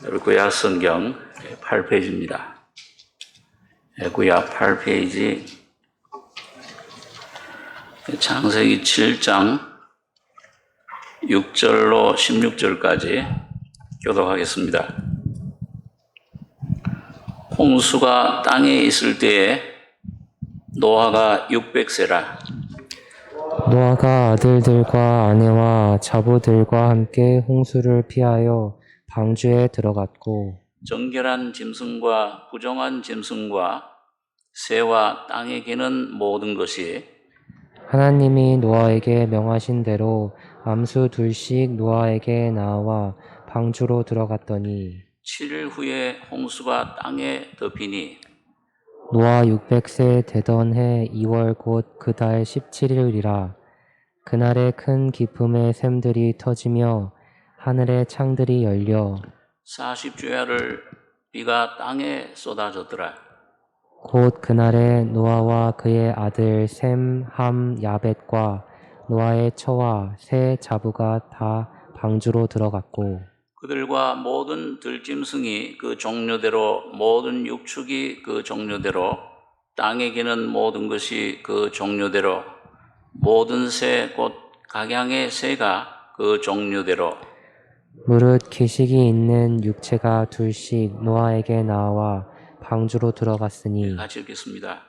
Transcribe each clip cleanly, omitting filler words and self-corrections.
우리 구약 성경 8페이지입니다. 구약 8페이지 창세기 7장 6절로 16절까지 교독하겠습니다. 홍수가 땅에 있을 때에 노아가 600세라. 노아가 아들들과 아내와 자부들과 함께 홍수를 피하여 방주에 들어갔고 정결한 짐승과 부정한 짐승과 새와 땅에 기는 모든 것이 하나님이 노아에게 명하신 대로 암수 둘씩 노아에게 나와 방주로 들어갔더니 7일 후에 홍수가 땅에 덮이니 노아 600세 되던 해 2월 곧 그 달 17일이라. 그날에 큰 기품의 샘들이 터지며 하늘의 창들이 열려 40주야를 비가 땅에 쏟아졌더라. 곧 그날에 노아와 그의 아들 셈, 함, 야벳과 노아의 처와 새 자부가 다 방주로 들어갔고 그들과 모든 들짐승이 그 종류대로 모든 육축이 그 종류대로 땅에 기는 모든 것이 그 종류대로 모든 새 곧 각양의 새가 그 종류대로 무릇 기식이 있는 육체가 둘씩 노아에게 나와 방주로 들어갔으니 같이 읽겠습니다.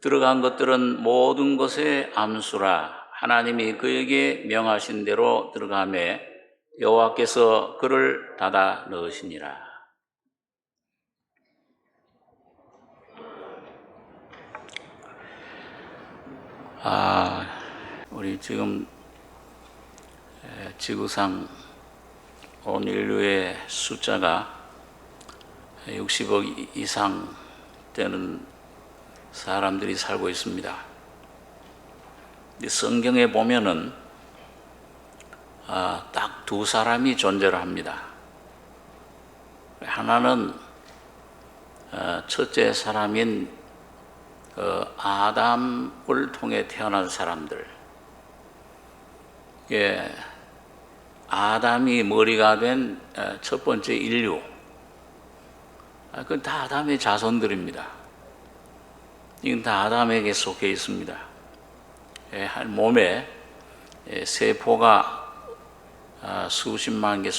들어간 것들은 모든 것의 암수라. 하나님이 그에게 명하신 대로 들어가매 여호와께서 그를 닫아 넣으시니라. 우리 지금 지구상 온 인류의 숫자가 60억 이상 되는 사람들이 살고 있습니다. 성경에 보면은 딱 두 사람이 존재를 합니다. 하나는 첫째 사람인 아담을 통해 태어난 사람들. 아담이 머리가 된 첫 번째 인류. 그건 다 아담의 자손들입니다. 이건 다 아담에게 속해 있습니다. 한 몸에 세포가 수십만 개,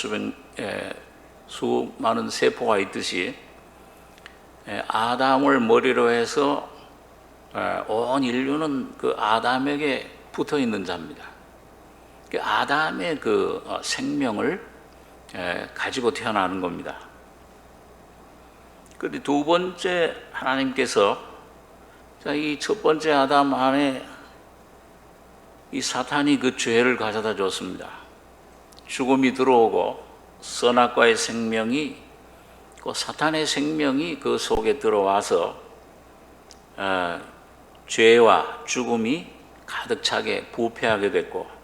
수많은 세포가 있듯이 아담을 머리로 해서 온 인류는 그 아담에게 붙어 있는 자입니다. 아담의 그 생명을 가지고 태어나는 겁니다. 그런데 두 번째 하나님께서 이 첫 번째 아담 안에 이 사탄이 그 죄를 가져다 줬습니다. 죽음이 들어오고 선악과의 생명이 그 사탄의 생명이 그 속에 들어와서 죄와 죽음이 가득 차게 부패하게 됐고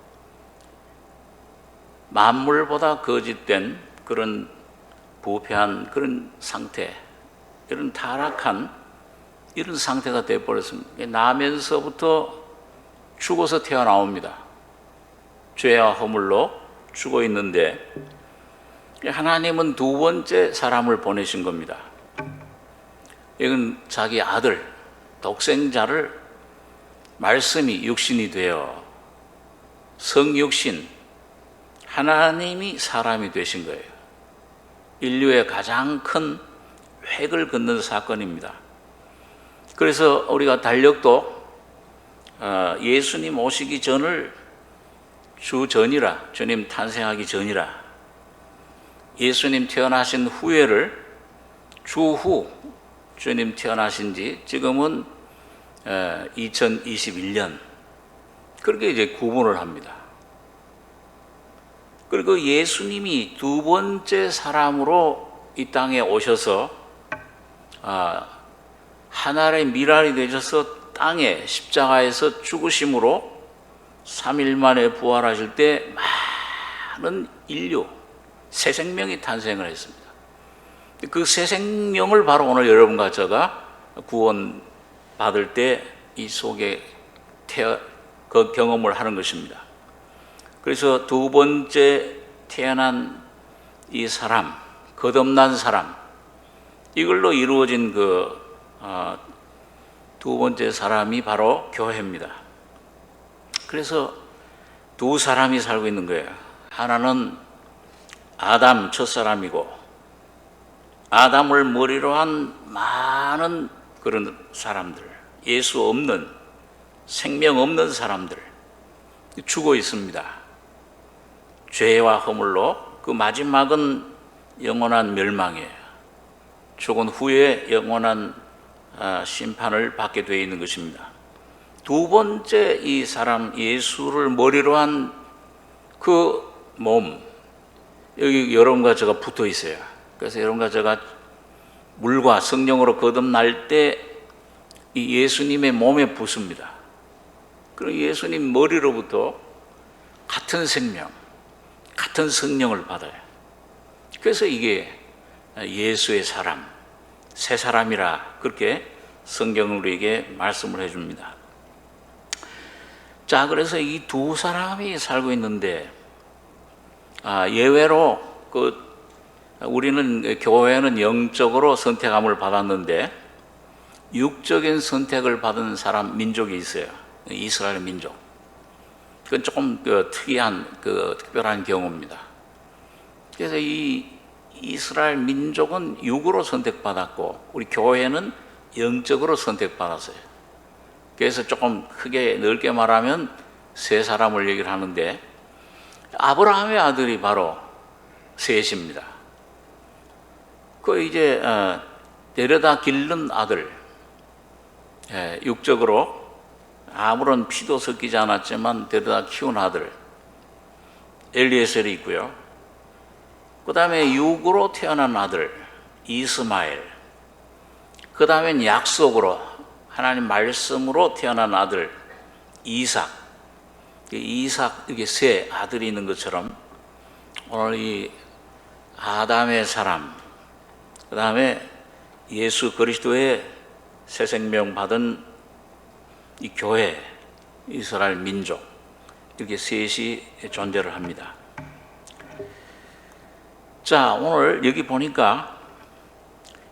만물보다 거짓된 그런 부패한 그런 상태, 이런 타락한 이런 상태가 되어버렸습니다. 나면서부터 죽어서 태어나옵니다. 죄와 허물로 죽어 있는데 하나님은 두 번째 사람을 보내신 겁니다. 이건 자기 아들, 독생자를 말씀이 육신이 되어 성육신, 하나님이 사람이 되신 거예요. 인류의 가장 큰 획을 긋는 사건입니다. 그래서 우리가 달력도 예수님 오시기 전을 주 전이라, 주님 탄생하기 전이라, 예수님 태어나신 후회를 주후 주님 태어나신 지 지금은 2021년 그렇게 이제 구분을 합니다. 그리고 예수님이 두 번째 사람으로 이 땅에 오셔서 하나의 미랄이 되셔서 땅에 십자가에서 죽으심으로 3일 만에 부활하실 때 많은 인류, 새 생명이 탄생을 했습니다. 그 새 생명을 바로 오늘 여러분과 제가 구원 받을 때 이 속에 그 경험을 하는 것입니다. 그래서 두 번째 태어난 이 사람, 거듭난 사람, 이걸로 이루어진 두 번째 사람이 바로 교회입니다. 그래서 두 사람이 살고 있는 거예요. 하나는 아담 첫사람이고, 아담을 머리로 한 많은 그런 사람들, 예수 없는, 생명 없는 사람들 죽어 있습니다. 죄와 허물로 그 마지막은 영원한 멸망이에요. 죽은 후에 영원한 심판을 받게 되어 있는 것입니다. 두 번째 이 사람, 예수를 머리로 한 그 몸, 여기 여러분과 제가 붙어 있어요. 그래서 여러분과 제가 물과 성령으로 거듭날 때 이 예수님의 몸에 붙습니다. 그리고 예수님 머리로부터 같은 생명, 같은 성령을 받아요. 그래서 이게 예수의 사람, 새 사람이라 그렇게 성경은 우리에게 말씀을 해줍니다. 자, 그래서 이 두 사람이 살고 있는데, 예외로 우리는 교회는 영적으로 선택함을 받았는데 육적인 선택을 받은 사람, 민족이 있어요. 이스라엘 민족. 그건 조금 특이한 특별한 경우입니다. 그래서 이 이스라엘 민족은 육으로 선택받았고 우리 교회는 영적으로 선택받았어요. 그래서 조금 크게 넓게 말하면 세 사람을 얘기를 하는데, 아브라함의 아들이 바로 셋입니다. 이제 데려다 기른 아들, 육적으로 아무런 피도 섞이지 않았지만 데려다 키운 아들 엘리에셀이 있고요. 그 다음에 육으로 태어난 아들 이스마엘, 그 다음엔 약속으로 하나님 말씀으로 태어난 아들 이삭, 이게 세 아들이 있는 것처럼 오늘 이 아담의 사람, 그 다음에 예수 그리스도의 새 생명 받은 이 교회, 이스라엘 민족, 이렇게 셋이 존재를 합니다. 자, 오늘 여기 보니까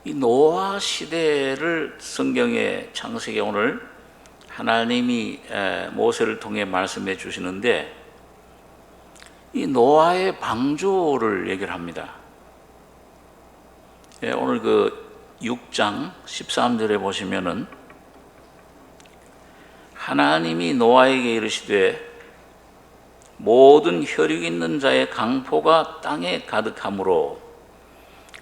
이 노아 시대를 성경의 창세기에 오늘 하나님이 모세를 통해 말씀해 주시는데, 이 노아의 방주를 얘기를 합니다. 오늘 6장 13절에 보시면은 하나님이 노아에게 이르시되 모든 혈육 있는 자의 강포가 땅에 가득하므로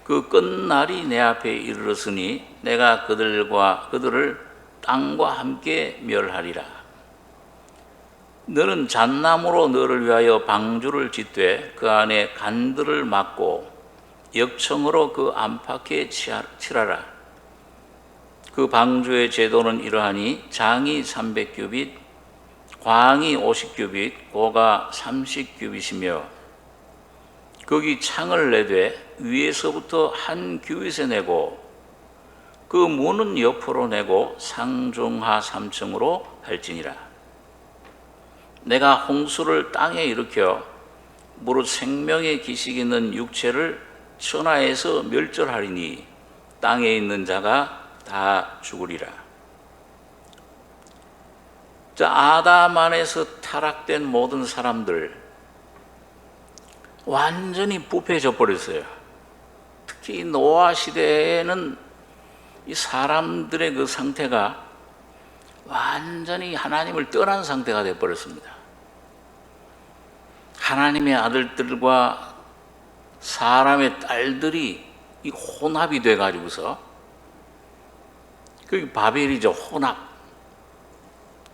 그 끝날이 내 앞에 이르렀으니 내가 그들을 땅과 함께 멸하리라. 너는 잣나무로 너를 위하여 방주를 짓되 그 안에 간들을 막고 역청으로 그 안팎에 칠하라. 그 방주의 제도는 이러하니 장이 300규빗, 광이 50규빗, 고가 30규빗이며 거기 창을 내되 위에서부터 한 규빗에 내고 그 문은 옆으로 내고 상중하 3층으로 할지니라. 내가 홍수를 땅에 일으켜 무릇 생명의 기식 있는 육체를 천하에서 멸절하리니 땅에 있는 자가 다 죽으리라. 자, 아담 안에서 타락된 모든 사람들 완전히 부패해져 버렸어요. 특히 노아 시대에는 이 사람들의 그 상태가 완전히 하나님을 떠난 상태가 되어 버렸습니다. 하나님의 아들들과 사람의 딸들이 이 혼합이 돼 가지고서, 그게 바벨이죠. 혼합.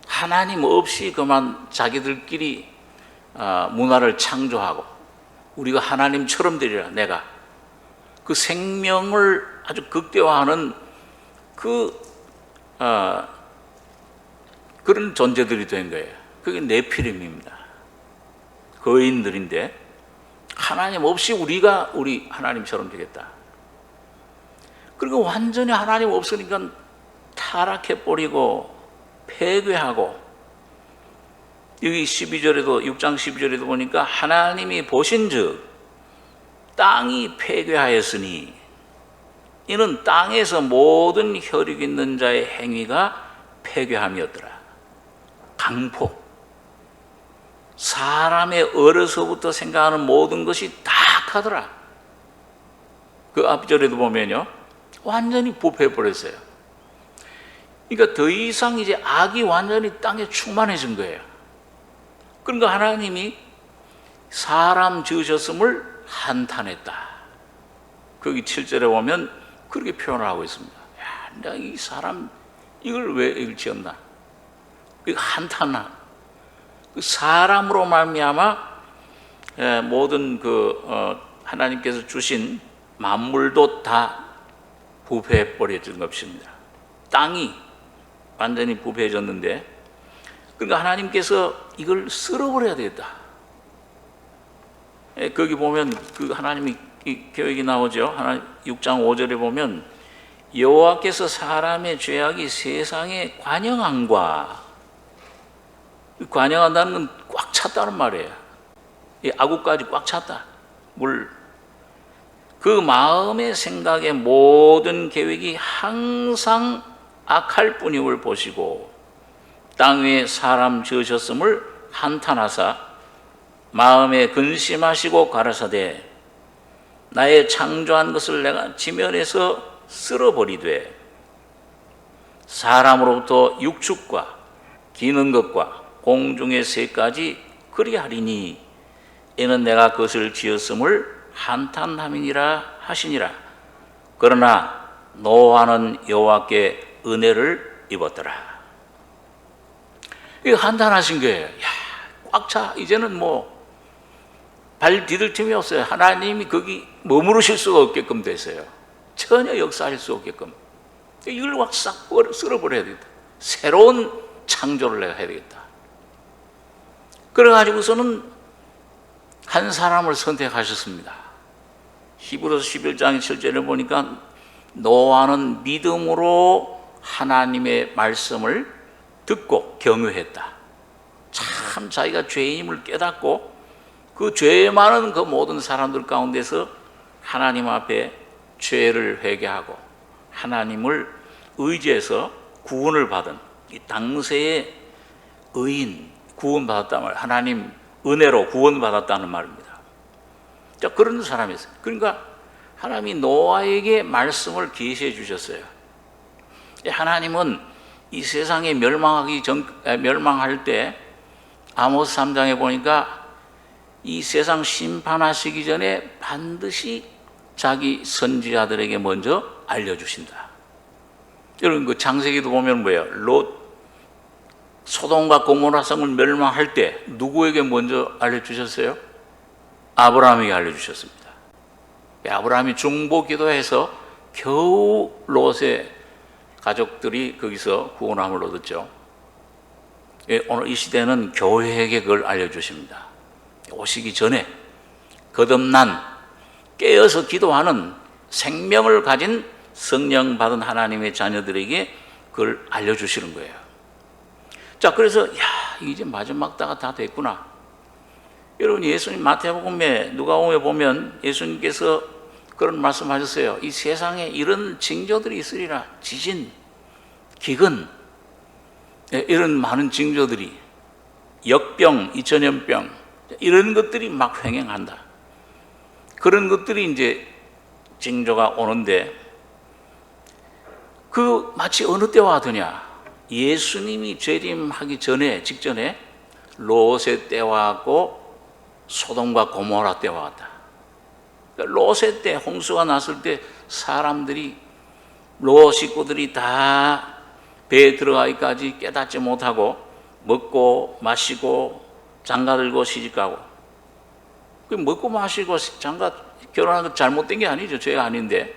하나님 없이 그만 자기들끼리 문화를 창조하고 우리가 하나님처럼 되리라. 내가 그 생명을 아주 극대화하는 그런 존재들이 된 거예요. 그게 네피림입니다. 거인들인데 하나님 없이 우리 하나님처럼 되겠다. 그리고 완전히 하나님 없으니까 타락해버리고 폐괴하고, 여기 12절에도 6장 12절에도 보니까 하나님이 보신즉 땅이 폐괴하였으니 이는 땅에서 모든 혈육 있는 자의 행위가 폐괴함이었더라. 강포. 사람의 어려서부터 생각하는 모든 것이 다 악하더라. 그 앞절에도 보면요, 완전히 부패해버렸어요. 그러니까 더 이상 이제 악이 완전히 땅에 충만해진 거예요. 그러니까 하나님이 사람 지으셨음을 한탄했다. 거기 7절에 보면 그렇게 표현을 하고 있습니다. 야, 내가 이 사람 이걸 왜 이걸 지었나? 이거 한탄나. 그 사람으로 말미암아 모든 하나님께서 주신 만물도 다 부패해 버려진 것입니다. 땅이 완전히 부패해졌는데, 그러니까 하나님께서 이걸 쓸어버려야 되겠다. 거기 보면 그 하나님이 계획이 나오죠. 하나님 6장 5절에 보면 여호와께서 사람의 죄악이 세상에 관영함과, 관영한다는 건 꽉 찼다는 말이에요. 이 아구까지 꽉 찼다. 물. 그 마음의 생각의 모든 계획이 항상 악할 뿐임을 보시고 땅 위에 사람 지으셨음을 한탄하사 마음에 근심하시고 가라사대 나의 창조한 것을 내가 지면에서 쓸어버리되 사람으로부터 육축과 기는 것과 공중의 새까지 그리하리니 이는 내가 그것을 지었음을 한탄함이니라 하시니라. 그러나 노아는 여호와께 은혜를 입었더라. 이거 한탄하신 거예요. 야, 꽉 차. 이제는 뭐 발 디딜 틈이 없어요. 하나님이 거기 머무르실 수가 없게끔 됐어요. 전혀 역사할 수 없게끔. 이걸 확 싹 쓸어버려야 되겠다. 새로운 창조를 내가 해야 되겠다. 그래가지고서는 한 사람을 선택하셨습니다. 히브리서 11장 7절에 보니까 노아는 믿음으로 하나님의 말씀을 듣고 경유했다. 참 자기가 죄인임을 깨닫고 그 죄 많은 그 모든 사람들 가운데서 하나님 앞에 죄를 회개하고 하나님을 의지해서 구원을 받은 이 당세의 의인, 구원받았다는 말, 하나님 은혜로 구원받았다는 말입니다. 자, 그런 사람이었어요. 그러니까 하나님이 노아에게 말씀을 계시해 주셨어요. 하나님은 이 세상에 멸망할 때 아모스 3장에 보니까 이 세상 심판하시기 전에 반드시 자기 선지자들에게 먼저 알려주신다. 여러분 그 창세기도 보면 뭐예요? 롯 소돔과 고모라 성을 멸망할 때 누구에게 먼저 알려주셨어요? 아브라함에게 알려주셨습니다. 아브라함이 중보 기도해서 겨우 롯의 가족들이 거기서 구원함을 얻었죠. 오늘 이 시대는 교회에게 그걸 알려주십니다. 오시기 전에 거듭난 깨어서 기도하는 생명을 가진 성령 받은 하나님의 자녀들에게 그걸 알려주시는 거예요. 자, 그래서 이제 마지막 때가 다 됐구나. 여러분 예수님 마태복음에 누가복음에 보면 예수님께서 그런 말씀하셨어요. 이 세상에 이런 징조들이 있으리라. 지진, 기근, 이런 많은 징조들이, 역병, 이천연병 이런 것들이 막 횡행한다. 그런 것들이 이제 징조가 오는데 그 마치 어느 때와 같으냐? 예수님이 재림하기 직전에 롯의 때와 같고 소돔과 고모라 때와 같다. 그러니까 롯의 때 홍수가 났을 때 사람들이 롯 식구들이 다 배에 들어가기까지 깨닫지 못하고 먹고 마시고 장가들고 시집가고, 먹고 마시고 장가 결혼하는 건 잘못된 게 아니죠. 죄가 아닌데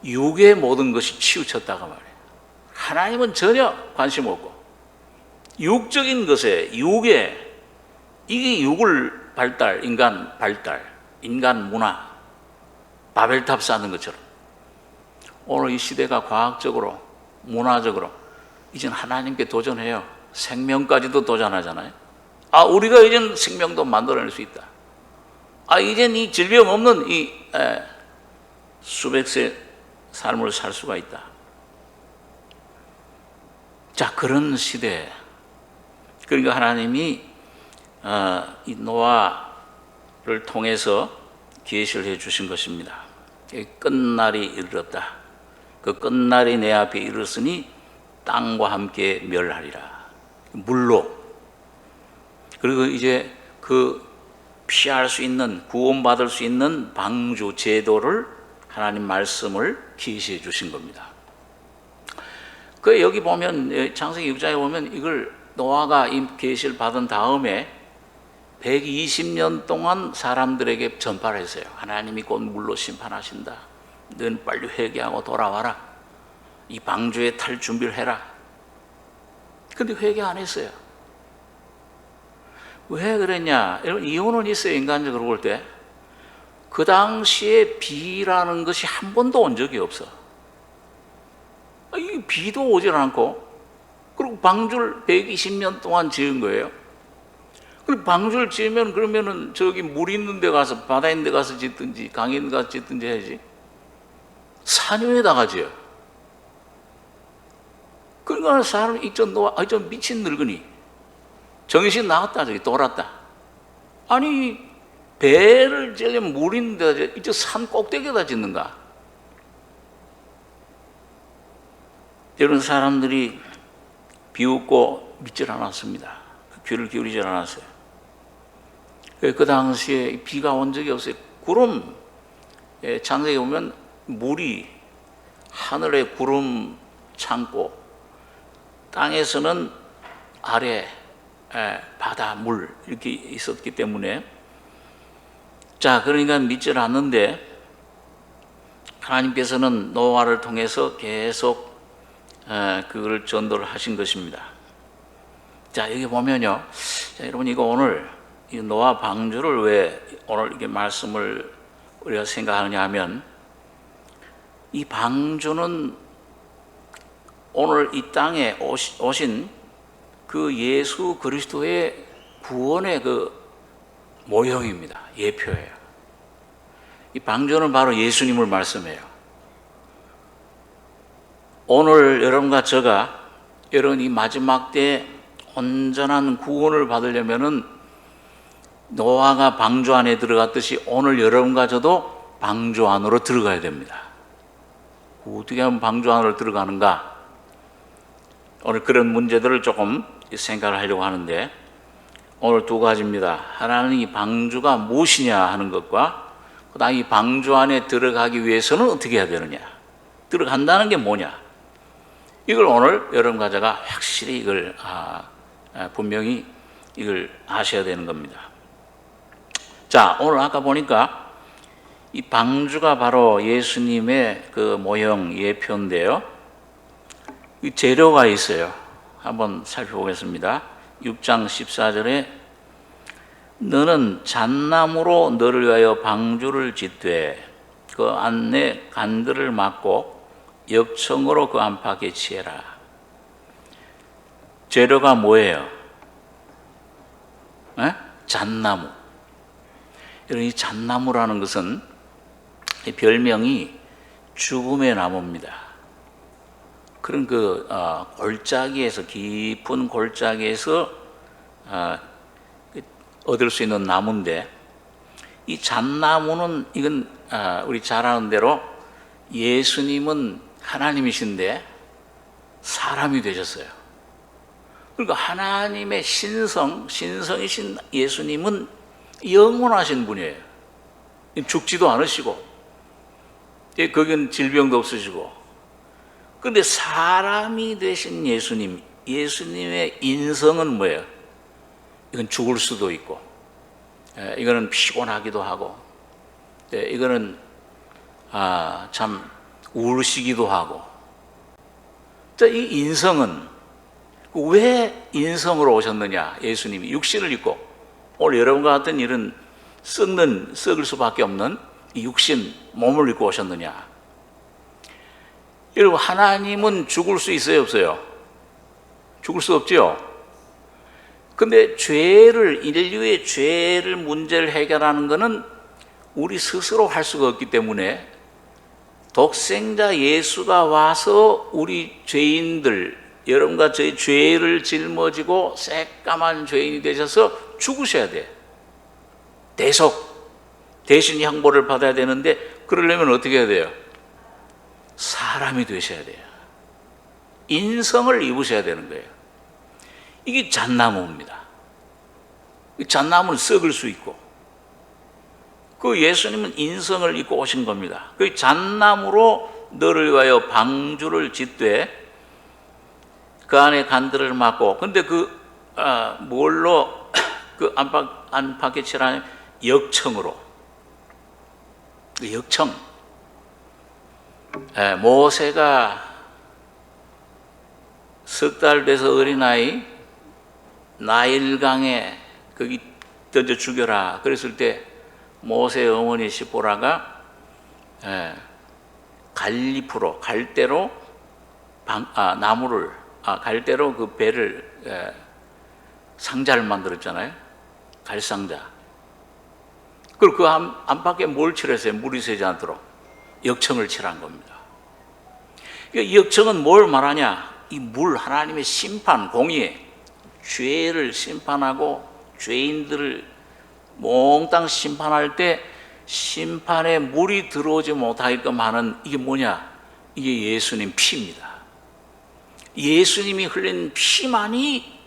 육의 모든 것이 치우쳤다가 말이에요. 하나님은 전혀 관심 없고 육적인 것에 이게 육을 인간 발달, 인간 문화, 바벨탑 쌓는 것처럼 오늘 이 시대가 과학적으로, 문화적으로 이젠 하나님께 도전해요. 생명까지도 도전하잖아요. 우리가 이젠 생명도 만들어낼 수 있다. 이젠 이 질병 없는 수백 세 삶을 살 수가 있다. 자, 그런 시대. 그러니까 하나님이 이 노아를 통해서 계시를 해 주신 것입니다. 끝날이 이르렀다. 그 끝날이 내 앞에 이르렀으니 땅과 함께 멸하리라. 물로. 그리고 이제 그 피할 수 있는, 구원받을 수 있는 방주 제도를 하나님 말씀을 계시해 주신 겁니다. 그 여기 보면 창세기 6장에 보면 이걸 노아가 이 계시를 받은 다음에 120년 동안 사람들에게 전파를 했어요. 하나님이 곧 물로 심판하신다. 너는 빨리 회개하고 돌아와라. 이 방주에 탈 준비를 해라. 근데 회개 안 했어요. 왜 그랬냐? 여러분, 이유는 있어요. 인간적으로 볼 때. 그 당시에 비라는 것이 한 번도 온 적이 없어. 이 비도 오질 않고, 그리고 방주를 120년 동안 지은 거예요. 그리고 방주를 지으면 그러면은 저기 물 있는 데 가서, 바다 있는 데 가서 짓든지 강에 있는 데 가서 짓든지 해야지. 산 위에다가 지어. 그러니까 사람이 좀 미친 늙은이. 정신 나갔다, 저기 돌았다. 아니, 배를 지으려면 물 있는 데다, 이제 산 꼭대기에다 짓는가? 이런 사람들이 비웃고 믿질 않았습니다. 귀를 기울이질 않았어요. 그 당시에 비가 온 적이 없어요. 구름, 창세기 보면 물이 하늘에 구름 창고, 땅에서는 아래 바다, 물 이렇게 있었기 때문에, 자, 그러니까 믿질 않는데 하나님께서는 노아를 통해서 계속 그걸 전도를 하신 것입니다. 자, 여기 보면요. 자, 여러분, 이거 오늘 이 노아 방주를 왜 오늘 이렇게 말씀을 우리가 생각하느냐 하면, 이 방주는 오늘 이 땅에 오신 그 예수 그리스도의 구원의 그 모형입니다. 예표예요. 이 방주는 바로 예수님을 말씀해요. 오늘 여러분과 저가 여러분 이 마지막 때 온전한 구원을 받으려면은 노아가 방주 안에 들어갔듯이 오늘 여러분과 저도 방주 안으로 들어가야 됩니다. 어떻게 하면 방주 안으로 들어가는가? 오늘 그런 문제들을 조금 생각을 하려고 하는데, 오늘 두 가지입니다. 하나는 이 방주가 무엇이냐 하는 것과, 그다음 이 방주 안에 들어가기 위해서는 어떻게 해야 되느냐, 들어간다는 게 뭐냐, 이걸 오늘 여러분과 제가 확실히 이걸 분명히 이걸 아셔야 되는 겁니다. 자, 오늘 아까 보니까 이 방주가 바로 예수님의 그 모형 예표인데요. 이 재료가 있어요. 한번 살펴보겠습니다. 6장 14절에 너는 잣나무로 너를 위하여 방주를 짓되 그 안에 간들을 막고 역청으로 그 안팎에 치해라. 재료가 뭐예요? 잣나무. 이 잣나무라는 것은 이 별명이 죽음의 나무입니다. 그런 그 골짜기에서, 깊은 골짜기에서 얻을 수 있는 나무인데, 이 잣나무는 이건 우리 잘 아는 대로 예수님은 하나님이신데 사람이 되셨어요. 그러니까 하나님의 신성이신 예수님은 영원하신 분이에요. 죽지도 않으시고, 거기는 질병도 없으시고. 그런데 사람이 되신 예수님, 예수님의 인성은 뭐예요? 이건 죽을 수도 있고, 이거는 피곤하기도 하고, 이거는 참 우울시기도 하고. 자, 이 인성은 왜 인성으로 오셨느냐? 예수님이 육신을 입고, 오늘 여러분과 같은 이런 썩을 수밖에 없는 이 육신, 몸을 입고 오셨느냐? 여러분, 하나님은 죽을 수 있어요, 없어요? 죽을 수 없죠? 근데 인류의 죄를 문제를 해결하는 것은 우리 스스로 할 수가 없기 때문에 독생자 예수가 와서 우리 죄인들, 여러분과 저희 죄를 짊어지고 새까만 죄인이 되셔서 죽으셔야 돼. 대신 형벌을 받아야 되는데, 그러려면 어떻게 해야 돼요? 사람이 되셔야 돼요. 인성을 입으셔야 되는 거예요. 이게 잣나무입니다. 잣나무는 썩을 수 있고, 그 예수님은 인성을 입고 오신 겁니다. 그 잣나무로 너를 위하여 방주를 짓되 그 안에 간들을 막고, 근데 뭘로 그 안팎에 칠하는 역청으로, 그 역청. 모세가 석 달 돼서 어린아이 나일강에 거기 던져 죽여라 그랬을 때 모세 어머니 시보라가 갈대로 갈대로 그 배를 상자를 만들었잖아요. 갈상자. 그리고 그 안팎에 뭘 칠했어요? 물이 새지 않도록 역청을 칠한 겁니다. 이 역청은 뭘 말하냐? 이 물, 하나님의 심판, 공의, 죄를 심판하고 죄인들을 몽땅 심판할 때 심판에 물이 들어오지 못하게끔 하는, 이게 뭐냐? 이게 예수님 피입니다. 예수님이 흘린 피만이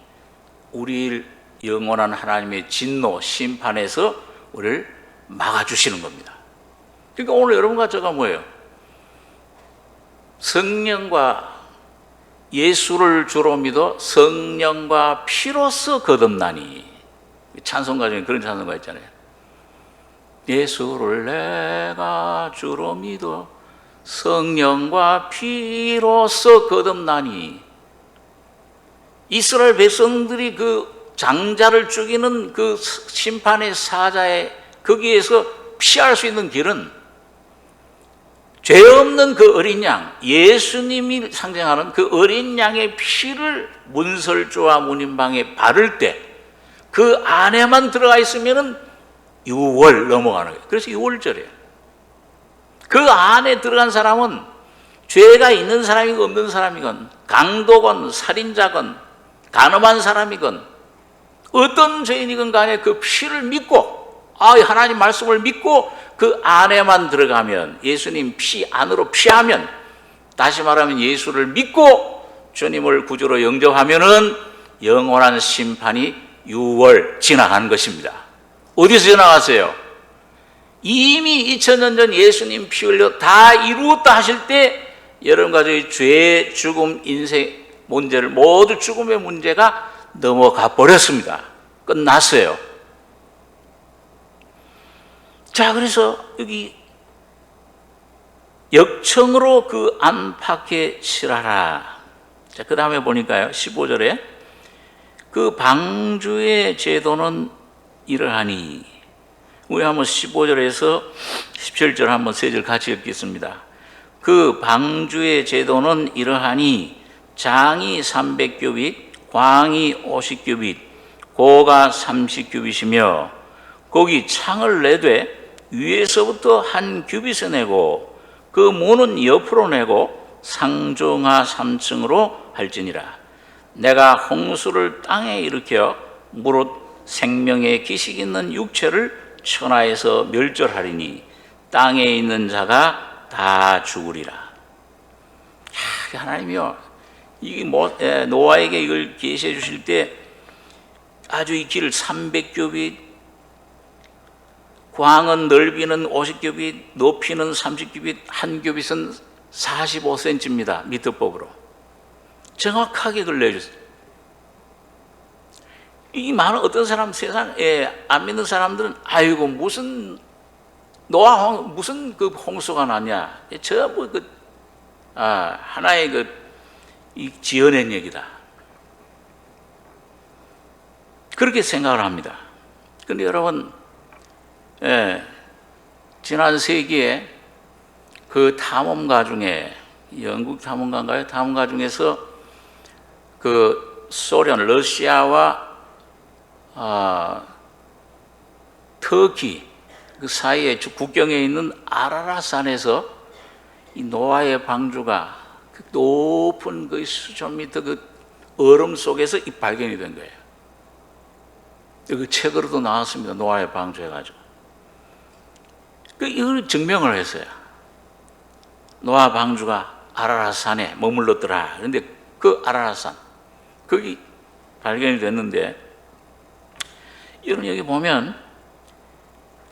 우리를 영원한 하나님의 진노, 심판에서 우리를 막아주시는 겁니다. 그러니까 오늘 여러분과 제가 뭐예요? 성령과 예수를 주로 믿어 성령과 피로써 거듭나니. 찬송가 중에 그런 찬송가 있잖아요. 예수를 내가 주로 믿어 성령과 피로써 거듭나니. 이스라엘 백성들이 그 장자를 죽이는 그 심판의 사자에 거기에서 피할 수 있는 길은 죄 없는 그 어린 양, 예수님이 상징하는 그 어린 양의 피를 문설주와 문인방에 바를 때 그 안에만 들어가 있으면은 6월 넘어가는 거예요. 그래서 6월절이에요. 그 안에 들어간 사람은 죄가 있는 사람이건 없는 사람이건, 강도건 살인자건 간음한 사람이건 어떤 죄인이건 간에 그 피를 믿고, 하나님 말씀을 믿고 그 안에만 들어가면, 예수님 피 안으로 피하면, 다시 말하면 예수를 믿고 주님을 구주로 영접하면은 영원한 심판이 6월 지나간 것입니다. 어디서 지나갔어요? 이미 2000년 전 예수님 피 흘려 다 이루었다 하실 때 여러분과 저희 죄, 죽음, 인생 문제를 모두 죽음의 문제가 넘어가 버렸습니다. 끝났어요. 자, 그래서 여기 역청으로 그 안팎에 칠하라. 자, 그 다음에 보니까요, 15절에 그 방주의 제도는 이러하니. 우리 한번 15절에서 17절 한번 세 절 같이 읽겠습니다. 그 방주의 제도는 이러하니 장이 300규빗, 광이 50규빗, 고가 30규빗이며 거기 창을 내되 위에서부터 한 규빗을 내고 그 문은 옆으로 내고 상중하 3층으로 할지니라. 내가 홍수를 땅에 일으켜 무릇 생명의 기식 있는 육체를 천하에서 멸절하리니 땅에 있는 자가 다 죽으리라. 하나님이요, 이게 노아에게 이걸 계시해 주실 때 아주 이 길 300규빗, 광은 넓이는 50규빗, 높이는 30규빗, 한 규빗은 45cm입니다. 미터법으로. 정확하게 그걸 내줬어요. 이 많은 어떤 사람, 세상에 안 믿는 사람들은 아이고 무슨 노아 무슨 그 홍수가 나냐, 저 뭐 하나의 이 지어낸 얘기다, 그렇게 생각을 합니다. 그런데 여러분, 지난 세기에 그 탐험가 중에, 영국 탐험가인가요? 탐험가 중에서 그 소련, 러시아와 터키, 그 사이에 국경에 있는 아라랏산에서 이 노아의 방주가 그 높은 그 수천 미터 그 얼음 속에서 이 발견이 된 거예요. 그 책으로도 나왔습니다. 노아의 방주 해가지고. 이걸 증명을 했어요. 노아 방주가 아라랏산에 머물렀더라. 그런데 그 아라랏산 거기 발견이 됐는데, 여러분 여기 보면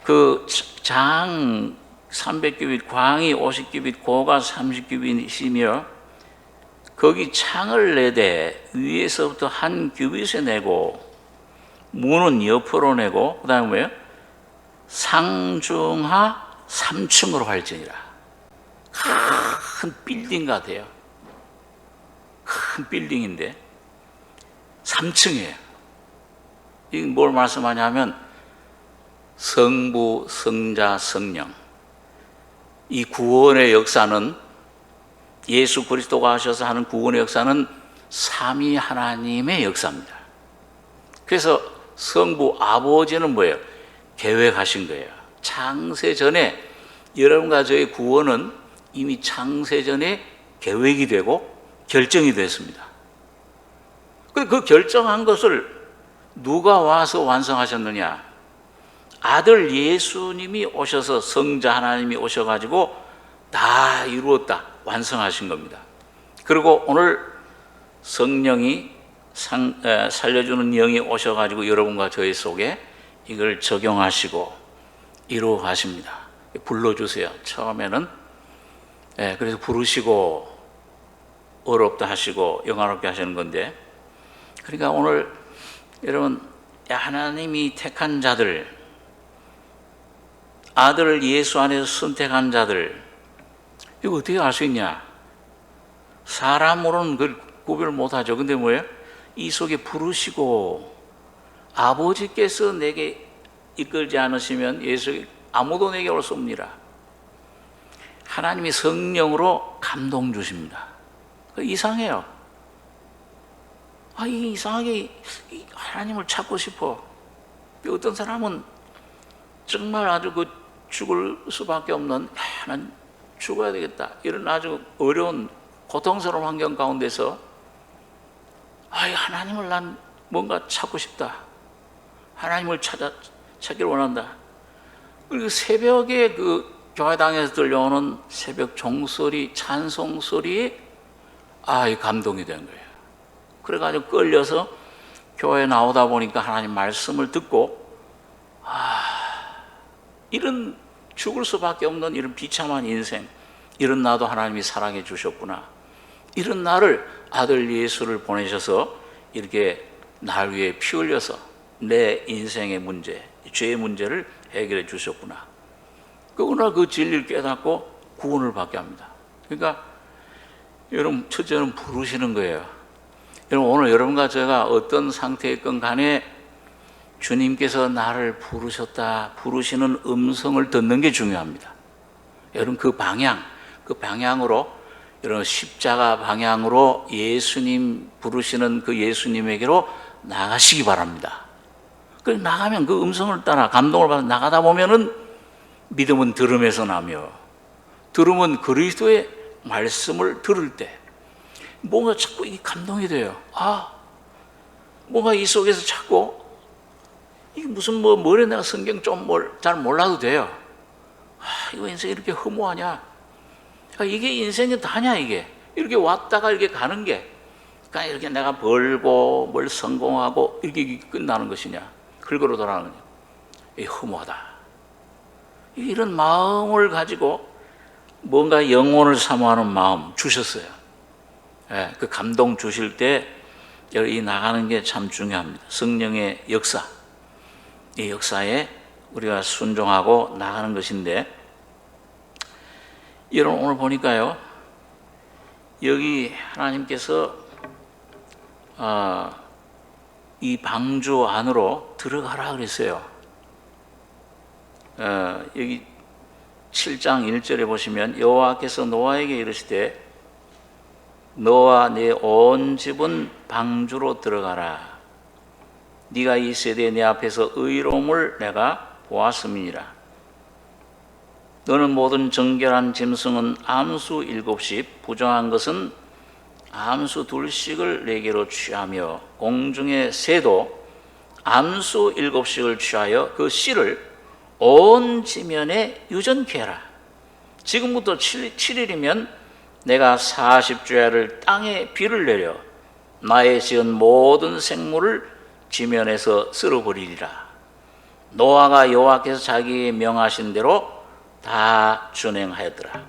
그 장 300규빗, 광이 50규빗, 고가 30규빗이며 거기 창을 내되 위에서부터 한 규빗에 내고 문은 옆으로 내고, 그 다음에 뭐예요? 상중하 3층으로 할지니라. 큰 빌딩 같아요. 큰 빌딩인데 3층이에요. 이게 뭘 말씀하냐면 성부, 성자, 성령, 이 구원의 역사는, 예수 그리스도가 하셔서 하는 구원의 역사는 삼위 하나님의 역사입니다. 그래서 성부 아버지는 뭐예요? 계획하신 거예요. 창세전에 여러분과 저의 구원은 이미 창세전에 계획이 되고 결정이 됐습니다. 그 결정한 것을 누가 와서 완성하셨느냐? 아들 예수님이 오셔서, 성자 하나님이 오셔가지고 다 이루었다, 완성하신 겁니다. 그리고 오늘 성령이 살려주는 영이 오셔가지고 여러분과 저희 속에 이걸 적용하시고 이루어 가십니다. 불러주세요. 처음에는 그래서 부르시고 어렵다 하시고 영화롭게 하시는 건데, 그러니까 오늘 여러분, 하나님이 택한 자들, 아들을 예수 안에서 선택한 자들, 이거 어떻게 알 수 있냐? 사람으로는 그걸 구별 못하죠. 근데 뭐예요? 이 속에 부르시고 아버지께서 내게 이끌지 않으시면 예수 아무도 내게 올 수 없느니라. 하나님이 성령으로 감동 주십니다. 이상해요. 이게 이상하게 하나님을 찾고 싶어. 어떤 사람은 정말 아주 죽을 수밖에 없는, 난 죽어야 되겠다, 이런 아주 어려운 고통스러운 환경 가운데서 하나님을 난 뭔가 찾고 싶다, 하나님을 찾기를 원한다. 그리고 새벽에 그 교회당에서 들려오는 새벽 종소리, 찬송소리에 감동이 된 거예요. 그래가지고 끌려서 교회에 나오다 보니까 하나님 말씀을 듣고, 이런 죽을 수밖에 없는 이런 비참한 인생, 이런 나도 하나님이 사랑해 주셨구나, 이런 나를 아들 예수를 보내셔서 이렇게 날 위해 피 흘려서 내 인생의 문제, 죄의 문제를 해결해 주셨구나. 그날 그 진리를 깨닫고 구원을 받게 합니다. 그러니까 여러분, 첫째는 부르시는 거예요. 여러분, 오늘 여러분과 제가 어떤 상태에 있건 간에 주님께서 나를 부르셨다, 부르시는 음성을 듣는 게 중요합니다. 여러분, 그 방향으로, 여러분 십자가 방향으로 예수님 부르시는 그 예수님에게로 나가시기 바랍니다. 그 나가면 그 음성을 따라 감동을 받아 나가다 보면은 믿음은 들음에서 나며, 들음은 그리스도의 말씀을 들을 때 뭔가 자꾸 이 감동이 돼요. 뭔가 이 속에서 자꾸 이게 무슨 머리에 내가 성경 좀 잘 몰라도 돼요. 이거 인생이 이렇게 허무하냐? 이게 인생이 다냐? 이게 이렇게 왔다가 이렇게 가는 게, 그러니까 이렇게 내가 벌고 뭘 성공하고 이렇게 끝나는 것이냐? 긁으러 돌아가는 거냐? 이 허무하다. 이런 마음을 가지고 뭔가 영혼을 사모하는 마음 주셨어요. 그 감동 주실 때 이 나가는 게 참 중요합니다. 성령의 역사, 이 역사에 우리가 순종하고 나가는 것인데, 여러분 오늘 보니까요, 여기 하나님께서 이 방주 안으로 들어가라 그랬어요. 여기 7장 1절에 보시면 여호와께서 노아에게 이르시되 너와 네 온 집은 방주로 들어가라. 네가 이 세대에 내 앞에서 의로움을 내가 보았음이니라. 너는 모든 정결한 짐승은 암수 7씩, 부정한 것은 암수 2씩을 내게로 취하며 공중의 새도 암수 7씩을 취하여 그 씨를 온 지면에 유전케 해라. 지금부터 7일이면 내가 40주야를 땅에 비를 내려 나의 지은 모든 생물을 지면에서 쓸어버리리라. 노아가 여호와께서 자기에게 명하신 대로 다 준행하였더라.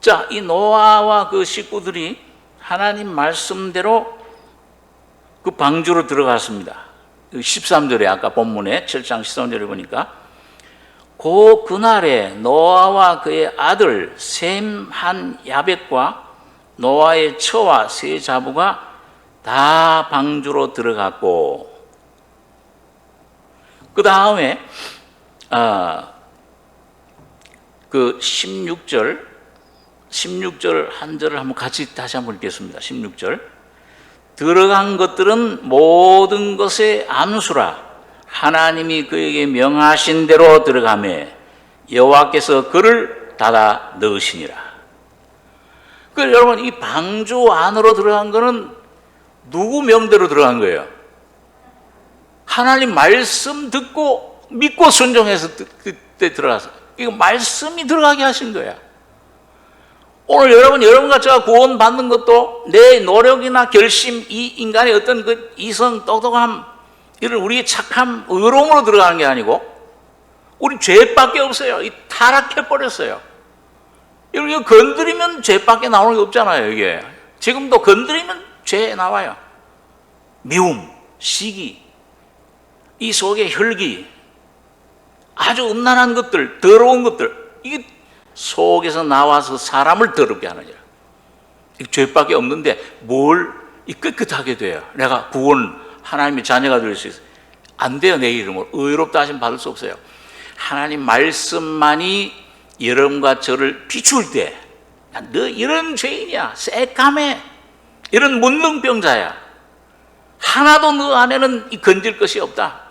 자, 이 노아와 그 식구들이 하나님 말씀대로 그 방주로 들어갔습니다. 13절에 아까 본문에 7장 13절에 보니까 그날에 노아와 그의 아들 셈 한 야벳과 노아의 처와 세 자부가 다 방주로 들어갔고, 그 다음에 그 16절 한 절을 한번 같이 다시 한번 읽겠습니다. 16절. 들어간 것들은 모든 것의 암수라. 하나님이 그에게 명하신 대로 들어가매 여호와께서 그를 닫아 넣으시니라. 여러분, 이 방주 안으로 들어간 거는 누구 명대로 들어간 거예요? 하나님 말씀 듣고 믿고 순종해서 그때 들어가서, 이거 말씀이 들어가게 하신 거야. 오늘 여러분과 제가 구원 받는 것도 내 노력이나 결심, 이 인간의 어떤 그 이성, 똑똑함, 이런 우리의 착함, 의로움으로 들어가는 게 아니고, 우리 죄밖에 없어요. 이 타락해버렸어요. 이거 건드리면 죄밖에 나오는 게 없잖아요, 이게. 지금도 건드리면 죄 나와요. 미움, 시기, 이 속에 혈기, 아주 음란한 것들, 더러운 것들, 이게 속에서 나와서 사람을 더럽게 하느냐. 이 죄밖에 없는데 뭘 깨끗하게 돼요. 내가 구원, 하나님의 자녀가 될 수 있어요. 안 돼요. 내 이름으로 의롭다 하심 받을 수 없어요. 하나님 말씀만이 여러분과 저를 비출 때, 너 이런 죄인이야, 새까매, 이런 문둥병자야, 하나도 너 안에는 건질 것이 없다,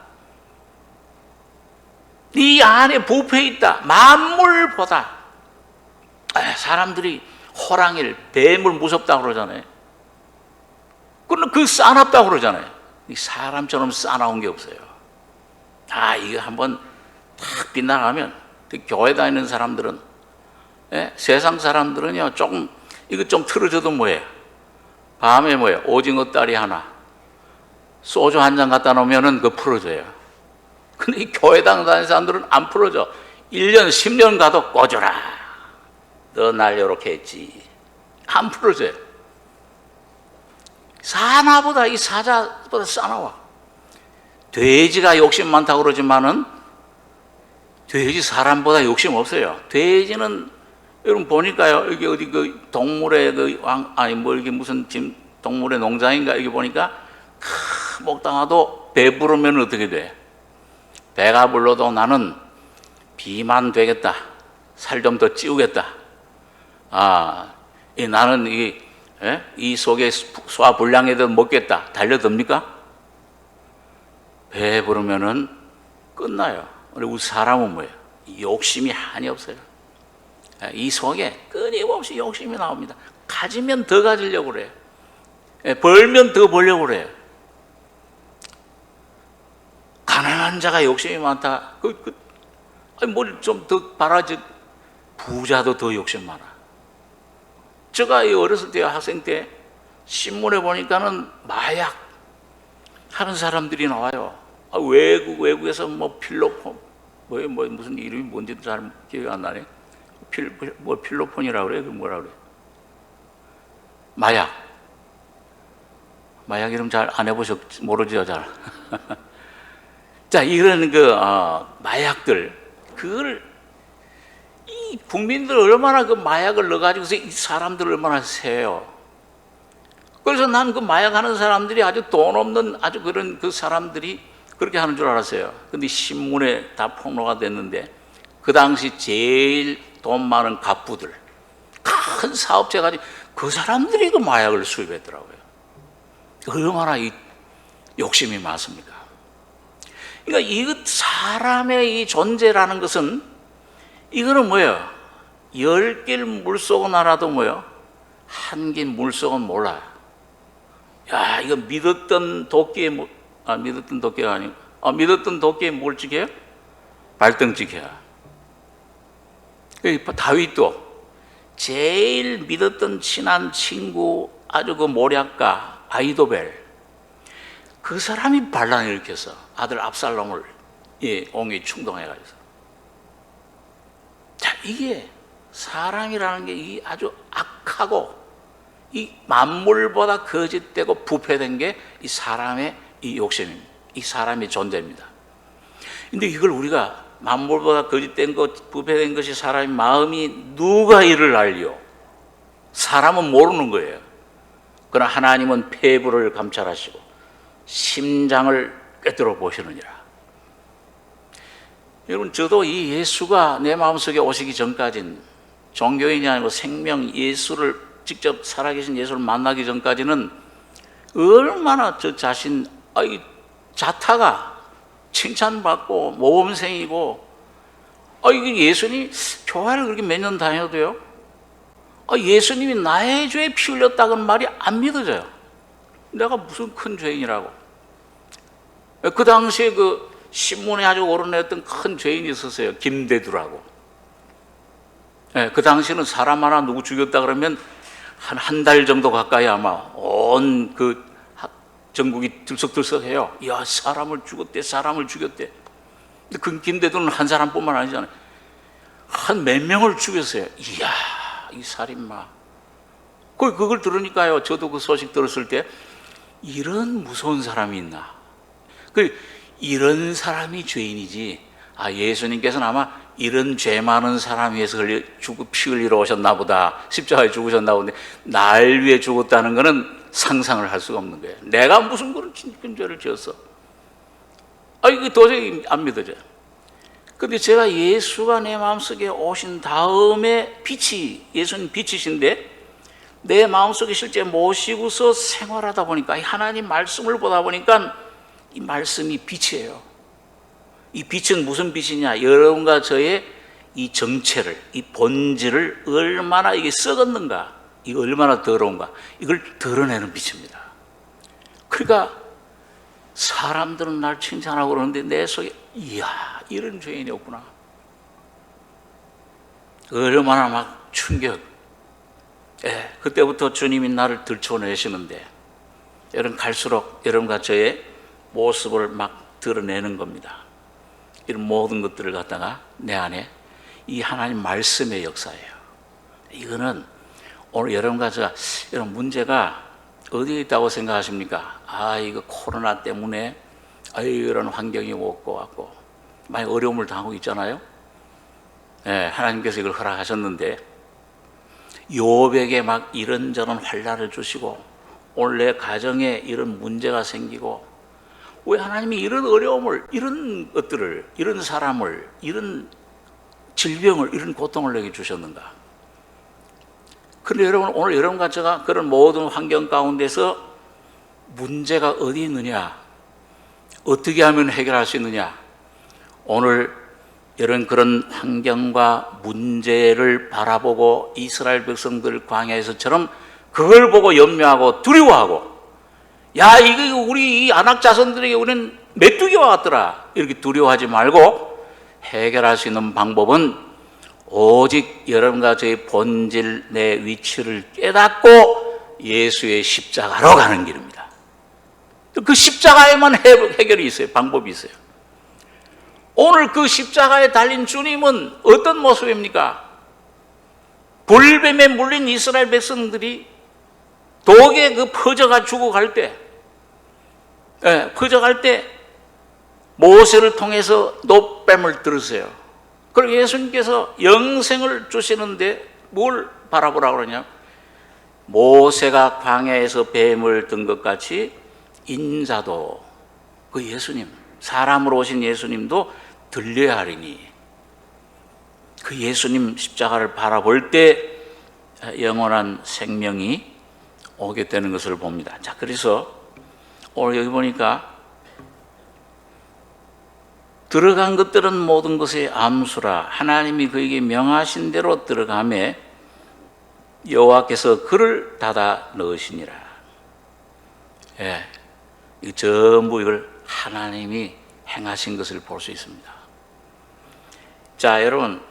네 안에 부패 있다, 만물보다. 사람들이 호랑이를, 뱀을 무섭다고 그러잖아요. 그건 그 싸납다고 그러잖아요. 사람처럼 싸나운 게 없어요. 이거 한번 탁 빗나가면, 교회 다니는 사람들은, 세상 사람들은요, 조금, 이거 좀 틀어져도 뭐예요? 밤에 뭐예요? 오징어 다리 하나, 소주 한 잔 갖다 놓으면은 그거 풀어져요. 근데 이 교회당 다니는 사람들은 안 풀어져. 1년, 10년 가도 꺼져라. 너 날 이렇게 했지. 안 풀어져요. 사나보다, 이 사자보다 싸나와. 돼지가 욕심 많다고 그러지만은 돼지 사람보다 욕심 없어요. 돼지는 여러분 보니까요, 여기 어디 그 동물의 그 이게 무슨 지금 동물의 농장인가, 여기 보니까 먹다가도 배부르면 어떻게 돼? 배가 불러도 나는 비만 되겠다, 살 좀 더 찌우겠다, 나는 이 속에 소화불량에도 먹겠다, 달려듭니까? 배 부르면은 끝나요. 우리 사람은 뭐예요? 욕심이 한이 없어요. 이 속에 끊임없이 욕심이 나옵니다. 가지면 더 가지려고 그래요. 벌면 더 벌려고 그래요. 가난한 자가 욕심이 많다. 뭘 좀 더 바라지. 부자도 더 욕심 많아. 제가 어렸을 때, 학생 때 신문에 보니까는 마약 하는 사람들이 나와요. 외국에서 뭐 필로폰, 무슨 이름이 뭔지도 잘 기억이 안 나네. 필로폰이라고 그래? 뭐라 그래? 마약 이름 잘 안 해보셨, 모르죠, 잘. 자, 이런 마약들, 그걸 이 국민들 얼마나 그 마약을 넣어가지고서 이 사람들 얼마나 세요. 그래서 난 그 마약하는 사람들이 아주 돈 없는 아주 그런 그 사람들이 그렇게 하는 줄 알았어요. 근데 신문에 다 폭로가 됐는데, 그 당시 제일 돈 많은 갑부들, 큰 사업체 가지고 그 사람들이 그 마약을 수입했더라고요. 얼마나 이 욕심이 많습니까? 그러니까 이 사람의 이 존재라는 것은 이거는 뭐예요? 10개를 물속은 알아도 뭐예요? 한 개 물속은 몰라요. 야, 이거 믿었던 도끼에 믿었던 도끼가 아니고 믿었던 도끼에 뭘 찍혀요? 발등 찍혀요. 다윗도 제일 믿었던 친한 친구, 아주 그 모략가 아이도벨, 그 사람이 반란을 일으켜서 아들 압살롬을 옹이 충동해가지고. 자, 이게 사람이라는 게 이 아주 악하고 이 만물보다 거짓되고 부패된 게 이 사람의 이 욕심입니다. 이 사람의 존재입니다. 근데 이걸 우리가 만물보다 거짓된 것, 부패된 것이 사람의 마음이 누가 이를 알리요? 사람은 모르는 거예요. 그러나 하나님은 폐부를 감찰하시고 심장을 꿰뚫어 보시느니라. 여러분, 저도 이 예수가 내 마음속에 오시기 전까지는, 종교인이 아니고 생명 예수를 직접 살아계신 예수를 만나기 전까지는 얼마나 저 자신 자타가 칭찬받고 모범생이고, 이게 예수님 교회를 그렇게 몇 년 다녀도요, 예수님이 나의 죄에 피 흘렸다는 말이 안 믿어져요. 내가 무슨 큰 죄인이라고. 그 당시에 그 신문에 아주 오르내렸던 큰 죄인이 있었어요. 김대두라고. 그 당시에는 사람 하나 누구 죽였다 그러면 한 달 정도 가까이 아마 온 그 전국이 들썩들썩해요. 야, 사람을 죽였대. 근데 그 김대두는 한 사람뿐만 아니잖아요. 한 몇 명을 죽였어요. 이야, 이 살인마. 그걸 들으니까요, 저도 그 소식 들었을 때 이런 무서운 사람이 있나. 이런 사람이 죄인이지. 예수님께서는 아마 이런 죄 많은 사람 위해서 피 흘리러 오셨나 보다. 십자가에 죽으셨나 보다. 날 위해 죽었다는 것은 상상을 할 수가 없는 거예요. 내가 무슨 그런 큰 죄를 지었어. 이거 도저히 안 믿어져요. 근데 제가 예수가 내 마음속에 오신 다음에 예수님 빛이신데 내 마음속에 실제 모시고서 생활하다 보니까, 하나님 말씀을 보다 보니까 이 말씀이 빛이에요. 이 빛은 무슨 빛이냐? 여러분과 저의 이 정체를, 이 본질을 얼마나 이게 썩었는가, 이거 얼마나 더러운가, 이걸 드러내는 빛입니다. 그러니까 사람들은 날 칭찬하고 그러는데 내 속에 이야, 이런 죄인이 없구나. 얼마나 막 충격. 그때부터 주님이 나를 들춰내시는데, 여러분 갈수록 여러분과 저의 모습을 막 드러내는 겁니다. 이런 모든 것들을 갖다가 내 안에 이 하나님 말씀의 역사예요. 이거는 오늘 여러분과 여러분 문제가 어디에 있다고 생각하십니까? 이거 코로나 때문에 이런 환경이 없고 왔고 많이 어려움을 당하고 있잖아요. 하나님께서 이걸 허락하셨는데 욥에게 막 이런저런 환난을 주시고 오늘 내 가정에 이런 문제가 생기고, 왜 하나님이 이런 어려움을, 이런 것들을, 이런 사람을, 이런 질병을, 이런 고통을 내게 주셨는가? 그런데 여러분, 오늘 여러분과 제가 그런 모든 환경 가운데서 문제가 어디 있느냐, 어떻게 하면 해결할 수 있느냐, 오늘 이런 그런 환경과 문제를 바라보고 이스라엘 백성들 광야에서처럼 그걸 보고 염려하고 두려워하고, 야, 이거 우리 이 안악 자손들에게 우리는 메뚜기와 같더라, 이렇게 두려워하지 말고 해결할 수 있는 방법은 오직 여러분과 저의 본질, 내 위치를 깨닫고 예수의 십자가로 가는 길입니다. 그 십자가에만 해결이 있어요. 방법이 있어요. 오늘 그 십자가에 달린 주님은 어떤 모습입니까? 불뱀에 물린 이스라엘 백성들이 독에 퍼져가 죽어갈 때, 모세를 통해서 노뱀을 들으세요. 그리고 예수님께서 영생을 주시는데 뭘 바라보라고 그러냐? 모세가 광야에서 뱀을 든 것 같이 인자도, 그 예수님, 사람으로 오신 예수님도 들려야 하리니, 그 예수님 십자가를 바라볼 때 영원한 생명이 오게 되는 것을 봅니다. 자, 그래서 오늘 여기 보니까 들어간 것들은 모든 것의 암수라. 하나님이 그에게 명하신 대로 들어가매 여호와께서 그를 닫아 넣으시니라. 예, 이 전부 이걸 하나님이 행하신 것을 볼 수 있습니다. 자, 여러분,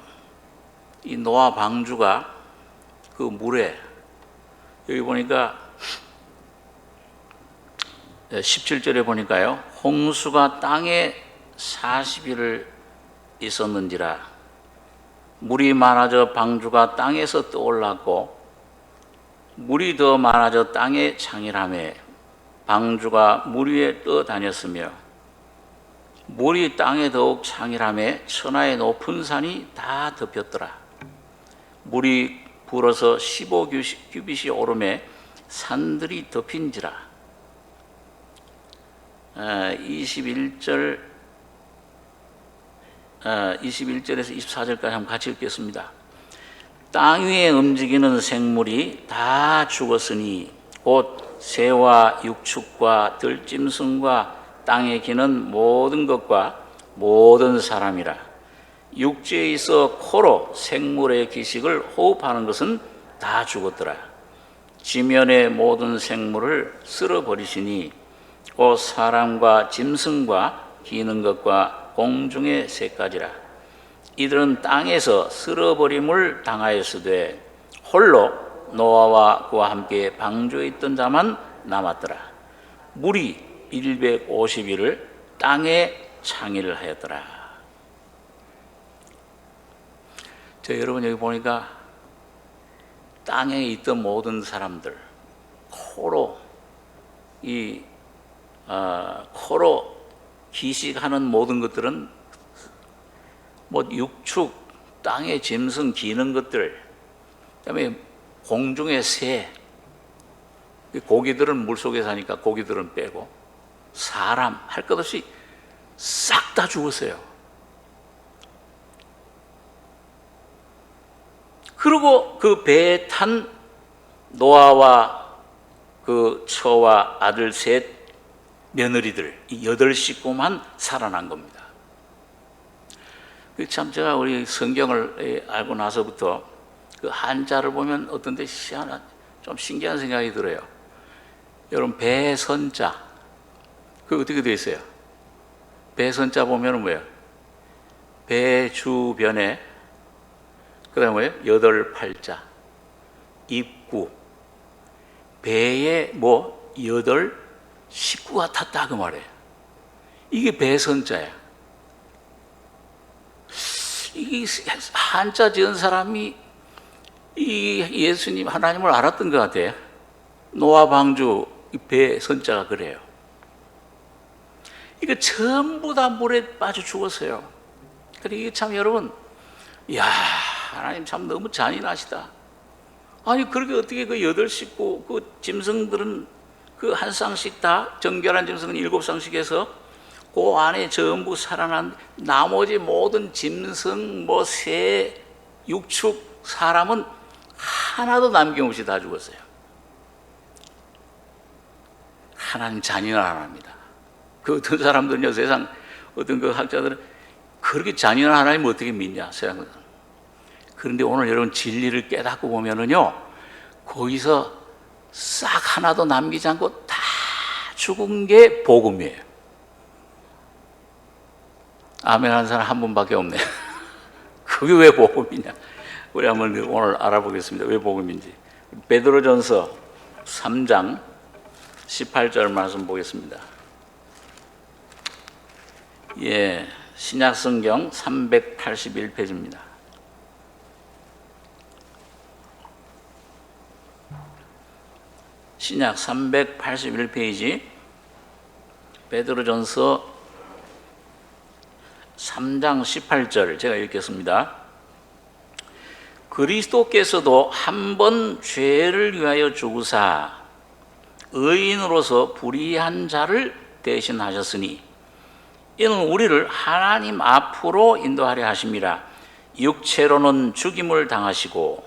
이 노아 방주가 그 물에, 여기 보니까 17절에 보니까요, 홍수가 땅에 40일을 있었는지라. 물이 많아져 방주가 땅에서 떠올랐고 물이 더 많아져 땅에 창일하매 방주가 물 위에 떠다녔으며 물이 땅에 더욱 창일하매 천하의 높은 산이 다 덮였더라. 물이 불어서 15규빗이 오르매 산들이 덮인지라. 21절에서 24절까지 한번 같이 읽겠습니다. 땅 위에 움직이는 생물이 다 죽었으니 곧 새와 육축과 들짐승과 땅에 기는 모든 것과 모든 사람이라. 육지에 있어 코로 생물의 기식을 호흡하는 것은 다 죽었더라. 지면의 모든 생물을 쓸어버리시니 곧 사람과 짐승과 기는 것과 공중의 새까지라. 이들은 땅에서 쓸어버림을 당하였으되 홀로 노아와 그와 함께 방주에 있던 자만 남았더라. 물이 150일을 땅에 창의를 하였더라. 여러분, 여기 보니까 땅에 있던 모든 사람들, 코로 기식하는 모든 것들은 뭐 육축, 땅에 짐승 기는 것들, 그다음에 공중의 새, 고기들은 물속에 사니까 고기들은 빼고 사람 할 것 없이 싹 다 죽었어요. 그리고 그 배에 탄 노아와 그 처와 아들 셋 며느리들, 이 8식구만 살아난 겁니다. 참 제가 우리 성경을 알고 나서부터 그 한자를 보면 어떤 데 좀 신기한 생각이 들어요. 여러분, 배선자, 그 어떻게 되어 있어요? 배선자 보면 뭐예요? 배 주변에, 그 다음에 뭐예요? 8팔자, 입구, 배에 8식구가 탔다 그 말이에요. 이게 배선자야. 이 한자 지은 사람이 이 예수님 하나님을 알았던 것 같아요. 노아 방주 배 선자가 그래요. 이거 전부 다 물에 빠져 죽었어요. 그러니까 이게 참 여러분, 이야, 하나님 참 너무 잔인하시다. 아니 그렇게 어떻게 그 8식구 그 짐승들은 그 한 쌍씩 다, 정결한 짐승은 7쌍씩 해서 그 안에 전부 살아난 나머지 모든 짐승, 새, 육축, 사람은 하나도 남김없이 다 죽었어요. 하나님 잔인한 하나님입니다. 그 어떤 사람들은요, 세상 어떤 그 학자들은 그렇게 잔인한 하나님 어떻게 믿냐, 세상은. 그런데 오늘 여러분 진리를 깨닫고 보면은요, 거기서 싹 하나도 남기지 않고 다 죽은 게 복음이에요. 아멘 하는 사람 한 분밖에 없네. 그게 왜 복음이냐? 우리 한번 오늘 알아보겠습니다. 왜 복음인지. 베드로전서 3장 18절 말씀 보겠습니다. 예, 신약성경 381페이지입니다. 신약 381페이지 베드로전서 3장 18절 제가 읽겠습니다. 그리스도께서도 한 번 죄를 위하여 죽으사 의인으로서 불의한 자를 대신하셨으니 이는 우리를 하나님 앞으로 인도하려 하심이라. 육체로는 죽임을 당하시고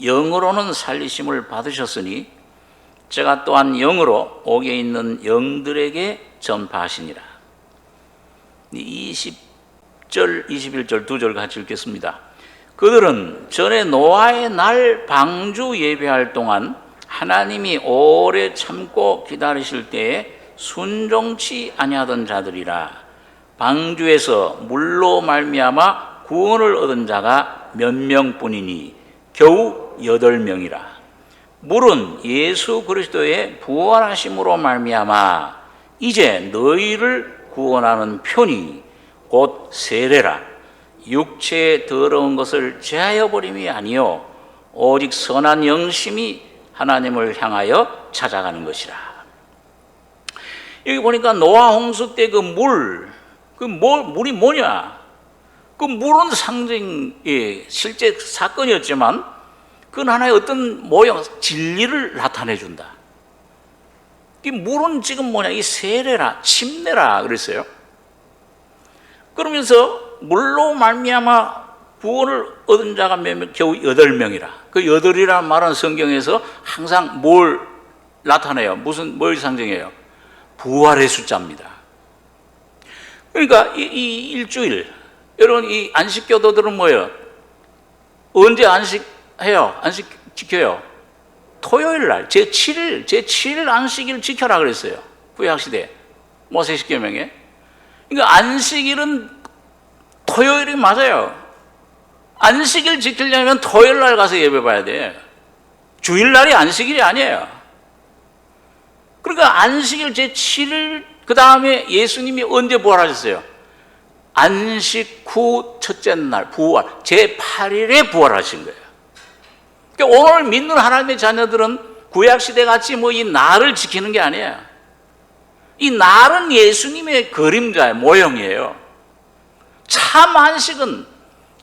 영으로는 살리심을 받으셨으니 제가 또한 영으로 옥에 있는 영들에게 전파하시니라. 20절, 21절 두 절 같이 읽겠습니다. 그들은 전에 노아의 날 방주 예배할 동안 하나님이 오래 참고 기다리실 때에 순종치 아니하던 자들이라. 방주에서 물로 말미암아 구원을 얻은 자가 몇 명뿐이니 겨우 8명이라. 물은 예수 그리스도의 부활하심으로 말미암아 이제 너희를 구원하는 편이 곧 세례라. 육체의 더러운 것을 제하여 버림이 아니요 오직 선한 영심이 하나님을 향하여 찾아가는 것이라. 여기 보니까 노아 홍수 때 그 물이 뭐냐? 그 물은 상징의 실제 사건이었지만 그건 하나의 어떤 모형, 진리를 나타내 준다. 이 물은 지금 뭐냐? 이 세례라, 침례라 그랬어요. 그러면서 물로 말미암아 구원을 얻은 자가 몇 명? 겨우 8명이라. 그 8이라는 말은 성경에서 항상 뭘 나타내요? 뭘 상징해요? 부활의 숫자입니다. 그러니까 이 일주일, 여러분 이 안식교도들은 뭐예요? 언제 안식해요? 안식 지켜요? 토요일 날, 제7일 안식일 지켜라 그랬어요. 구약시대 모세십계명에. 그러니까 안식일은 토요일이 맞아요. 안식일 지키려면 토요일 날 가서 예배 봐야 돼. 주일날이 안식일이 아니에요. 그러니까 안식일 제7일, 그 다음에 예수님이 언제 부활하셨어요? 안식 후 첫째 날 부활, 제8일에 부활하신 거예요. 그러니까 오늘 믿는 하나님의 자녀들은 구약시대 같이 뭐 이 날을 지키는 게 아니에요. 이 날은 예수님의 그림자의 모형이에요. 참 안식은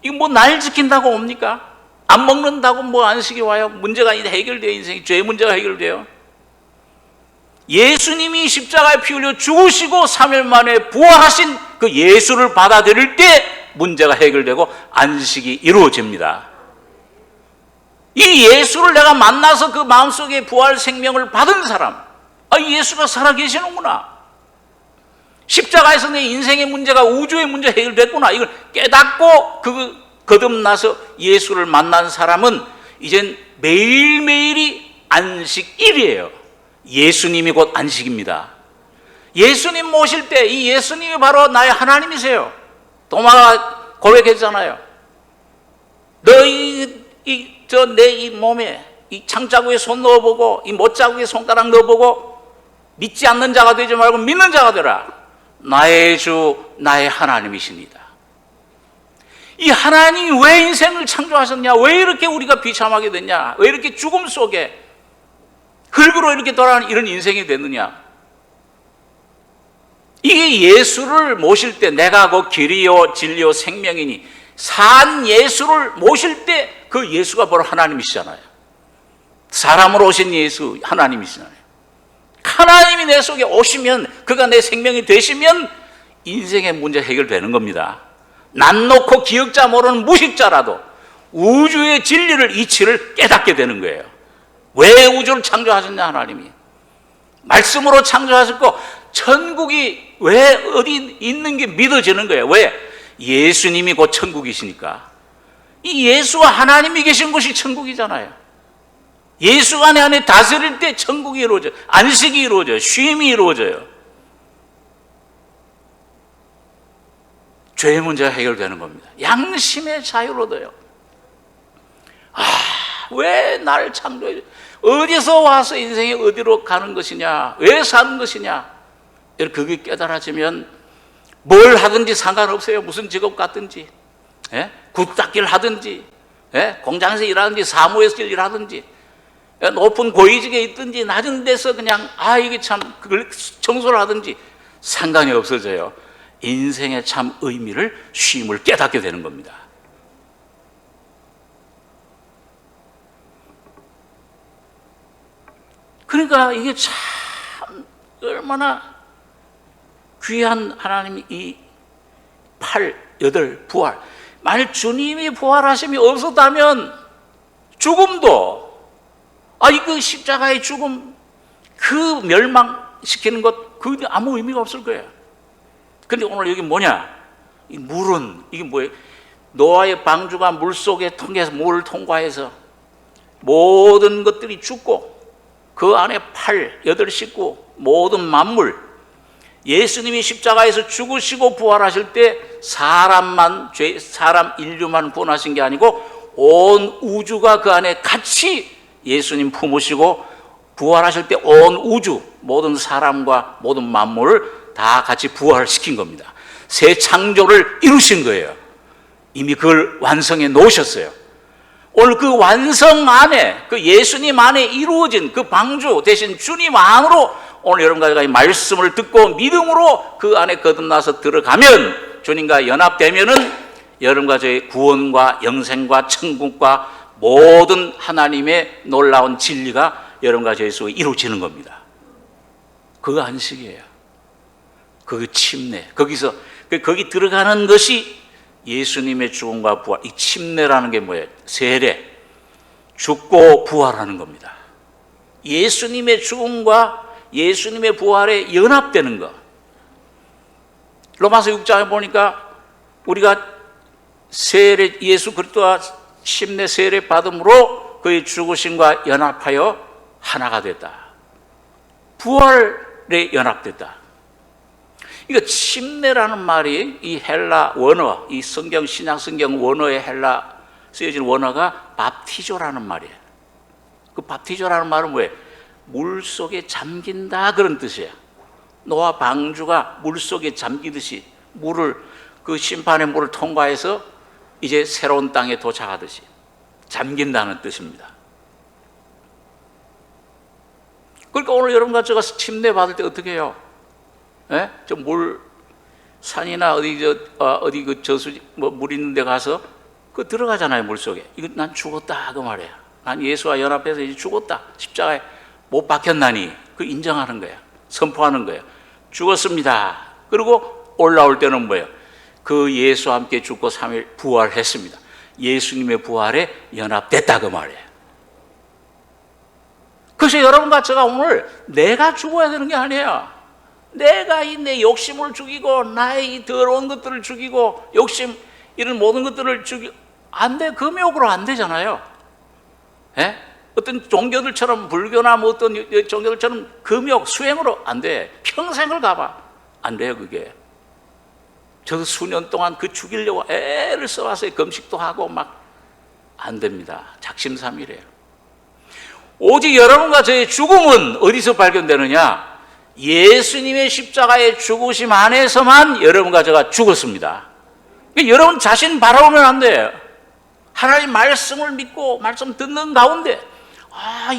이거 뭐 날 지킨다고 옵니까? 안 먹는다고 뭐 안식이 와요? 문제가 해결돼요. 인생이 죄 문제가 해결돼요. 예수님이 십자가에 피 흘려 죽으시고 3일 만에 부활하신 그 예수를 받아들일 때 문제가 해결되고 안식이 이루어집니다. 이 예수를 내가 만나서 그 마음속에 부활 생명을 받은 사람, 예수가 살아계시는구나. 십자가에서 내 인생의 문제가 우주의 문제 해결됐구나. 이걸 깨닫고 거듭나서 예수를 만난 사람은 이젠 매일매일이 안식일이에요. 예수님이 곧 안식입니다. 예수님 모실 때 이 예수님이 바로 나의 하나님이세요. 도마가 고백했잖아요. 너희 내 이 몸에 이 창자국에 손 넣어보고 이 못자국에 손가락 넣어보고 믿지 않는 자가 되지 말고 믿는 자가 되라. 나의 주 나의 하나님이십니다. 이 하나님이 왜 인생을 창조하셨냐? 왜 이렇게 우리가 비참하게 됐냐? 왜 이렇게 죽음 속에 흙으로 이렇게 돌아가는 이런 인생이 됐느냐? 이게 예수를 모실 때 내가 그 길이요 진리요 생명이니 산 예수를 모실 때 그 예수가 바로 하나님이시잖아요. 사람으로 오신 예수 하나님이시잖아요. 하나님이 내 속에 오시면, 그가 내 생명이 되시면 인생의 문제 해결되는 겁니다. 난 놓고 기억자 모르는 무식자라도 우주의 진리를, 이치를 깨닫게 되는 거예요. 왜 우주를 창조하셨냐? 하나님이 말씀으로 창조하셨고 천국이 왜 어디 있는 게 믿어지는 거예요. 왜? 예수님이 곧 천국이시니까. 이 예수와 하나님이 계신 곳이 천국이잖아요. 예수가 내 안에 다스릴 때 천국이 이루어져요. 안식이 이루어져요. 쉼이 이루어져요. 죄의 문제가 해결되는 겁니다. 양심의 자유를 얻어요. 왜 나를 창조해? 어디서 와서 인생이 어디로 가는 것이냐? 왜 사는 것이냐? 그게 깨달아지면 뭘 하든지 상관없어요. 무슨 직업 갖든지, 굿닦기를 하든지, 공장에서 일하든지, 사무에서 일하든지, 높은 고위직에 있든지, 낮은 데서 그냥 이게 참 그걸 청소를 하든지 상관이 없어져요. 인생의 참 의미를, 쉼을 깨닫게 되는 겁니다. 그러니까 이게 참 얼마나 귀한 하나님이 이 8, 8 부활, 만일 주님이 부활하심이 없었다면 죽음도, 이거 십자가의 죽음, 그 멸망시키는 것, 그 아무 의미가 없을 거예요. 근데 오늘 여기 뭐냐? 이 물은 이게 뭐예요? 노아의 방주가 물 속에 통해서 물을 통과해서 모든 것들이 죽고 그 안에 여덟 식구 모든 만물, 예수님이 십자가에서 죽으시고 부활하실 때 사람 인류만 구원하신 게 아니고 온 우주가 그 안에 같이 예수님 품으시고 부활하실 때 온 우주 모든 사람과 모든 만물을 다 같이 부활시킨 겁니다. 새 창조를 이루신 거예요. 이미 그걸 완성해 놓으셨어요. 오늘 그 완성 안에, 그 예수님 안에 이루어진 그 방주 대신 주님 안으로 오늘 여러분과 제가 이 말씀을 듣고 믿음으로 그 안에 거듭나서 들어가면, 주님과 연합되면은 여러분과 저의 구원과 영생과 천국과 모든 하나님의 놀라운 진리가 여러분과 저의 속에 이루어지는 겁니다. 그 안식이에요. 그 침례. 거기 들어가는 것이 예수님의 죽음과 부활. 이 침례라는 게 뭐예요? 세례. 죽고 부활하는 겁니다. 예수님의 죽음과 예수님의 부활에 연합되는 것. 로마서 6장에 보니까 우리가 예수 그리스도와 침례 세례 받음으로 그의 죽으심과 연합하여 하나가 됐다. 부활에 연합됐다. 이거 침례라는 말이 이 헬라 원어, 이 신약 성경 원어의 헬라 쓰여진 원어가 밥티조라는 말이에요. 그 밥티조라는 말은 뭐예요? 물 속에 잠긴다 그런 뜻이에요. 노아 방주가 물 속에 잠기듯이 그 심판의 물을 통과해서 이제 새로운 땅에 도착하듯이 잠긴다는 뜻입니다. 그러니까 오늘 여러분과 제가 침례 받을 때 어떻게 해요? 예? 산이나 어디 그 저수지 물 있는 데 가서 들어가잖아요, 물 속에. 이거 난 죽었다 그 말이에요. 난 예수와 연합해서 이제 죽었다. 십자가에 못 박혔나니 그 인정하는 거예요. 선포하는 거예요. 죽었습니다. 그리고 올라올 때는 뭐예요? 그 예수와 함께 죽고 3일 부활했습니다. 예수님의 부활에 연합됐다 그 말이에요. 그래서 여러분과 제가 오늘 내가 죽어야 되는 게 아니에요. 내가 내 욕심을 죽이고 나의 이 더러운 것들을 죽이고 욕심 이런 모든 것들을 죽이고 안 돼. 금욕으로 안 되잖아요. 예? 어떤 종교들처럼 불교나 어떤 종교들처럼 금욕 수행으로 안 돼. 평생을 가봐. 안 돼요 그게. 저도 수년 동안 죽이려고 애를 써왔어요. 금식도 하고 막 안 됩니다. 작심삼일이에요. 오직 여러분과 저의 죽음은 어디서 발견되느냐? 예수님의 십자가의 죽으심 안에서만 여러분과 제가 죽었습니다. 여러분 자신 바라보면 안 돼요. 하나님 말씀을 믿고 말씀 듣는 가운데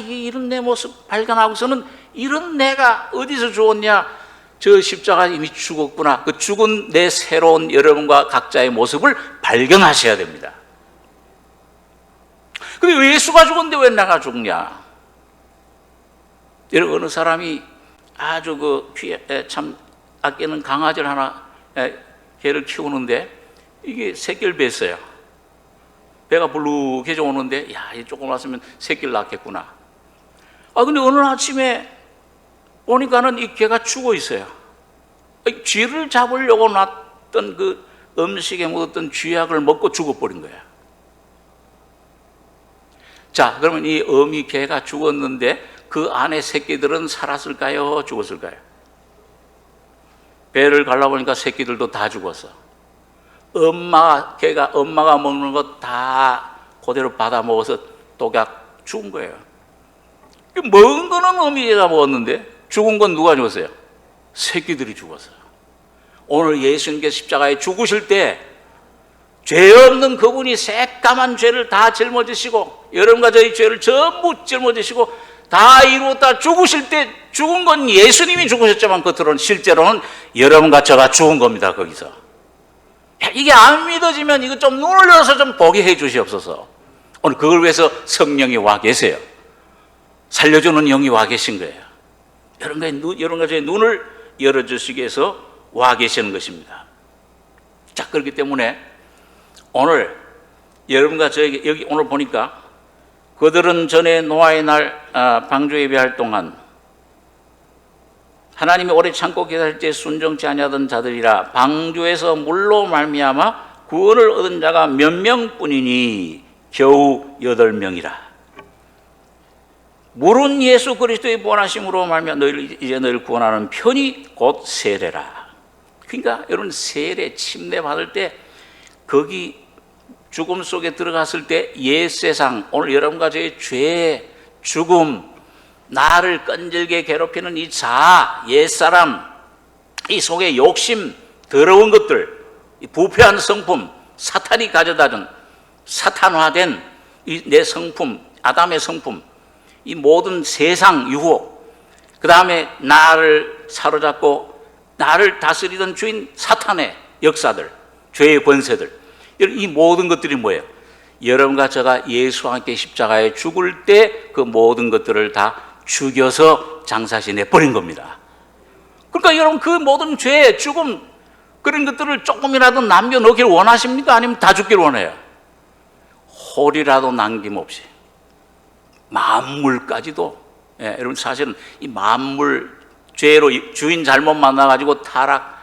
이런 내 모습 발견하고서는 이런 내가 어디서 죽었냐? 저 십자가 이미 죽었구나. 그 죽은 내 새로운 여러분과 각자의 모습을 발견하셔야 됩니다. 근데 왜 예수가 죽었는데 왜 내가 죽냐? 여러분 어느 사람이 아주 참 아끼는 강아지를 하나 개를 키우는데 이게 새끼를 뱄어요. 배가 불룩해져 오는데 조금 왔으면 새끼를 낳겠구나. 근데 어느 아침에 보니까는 이 개가 죽어 있어요. 쥐를 잡으려고 놨던 그 음식에 묻었던 쥐약을 먹고 죽어버린 거야. 자, 그러면 이 어미 개가 죽었는데 그 안에 새끼들은 살았을까요? 죽었을까요? 배를 갈라보니까 새끼들도 다 죽었어. 개가 엄마가 먹는 것 다 그대로 받아 먹어서 독약 죽은 거예요. 먹은 거는 어미 개가 먹었는데 죽은 건 누가 죽었어요? 새끼들이 죽었어요. 오늘 예수님께서 십자가에 죽으실 때 죄 없는 그분이 새까만 죄를 다 짊어지시고 여러분과 저희 죄를 전부 짊어지시고 다 이루었다 죽으실 때 죽은 건 예수님이 죽으셨지만 겉으로는 실제로는 여러분과 저가 죽은 겁니다. 거기서 이게 안 믿어지면 이거 좀 눈을 열어서 좀 보게 해 주시옵소서. 오늘 그걸 위해서 성령이 와 계세요. 살려주는 영이 와 계신 거예요. 여러분과 저의 눈을 열어주시기 위해서 와 계시는 것입니다. 자, 그렇기 때문에 오늘 여러분과 저에게 여기 오늘 보니까 그들은 전에 노아의 날 방주 예배할 동안 하나님이 오래 참고 기다릴 때 순종치 아니하던 자들이라. 방주에서 물로 말미암아 구원을 얻은 자가 몇 명뿐이니 겨우 8명이라. 물은 예수 그리스도의 부활하심으로 말미암아 너희를 구원하는 편이 곧 세례라. 그러니까 여러분, 세례 침례 받을 때 거기 죽음 속에 들어갔을 때 옛세상, 오늘 여러분과 저의 죄, 죽음, 나를 끈질게 괴롭히는 이 자아, 옛사람, 이 속에 욕심, 더러운 것들, 이 부패한 성품, 사탄이 가져다준 사탄화된 이 내 성품, 아담의 성품, 이 모든 세상 유혹, 그 다음에 나를 사로잡고 나를 다스리던 주인 사탄의 역사들, 죄의 권세들, 이 모든 것들이 뭐예요? 여러분과 제가 예수와 함께 십자가에 죽을 때 그 모든 것들을 다 죽여서 장사시 내버린 겁니다. 그러니까 여러분, 그 모든 죄, 죽음, 그런 것들을 조금이라도 남겨놓길 원하십니까? 아니면 다 죽길 원해요? 홀이라도 남김없이. 만물까지도. 예, 여러분, 사실은 이 만물, 죄로 주인 잘못 만나가지고 타락,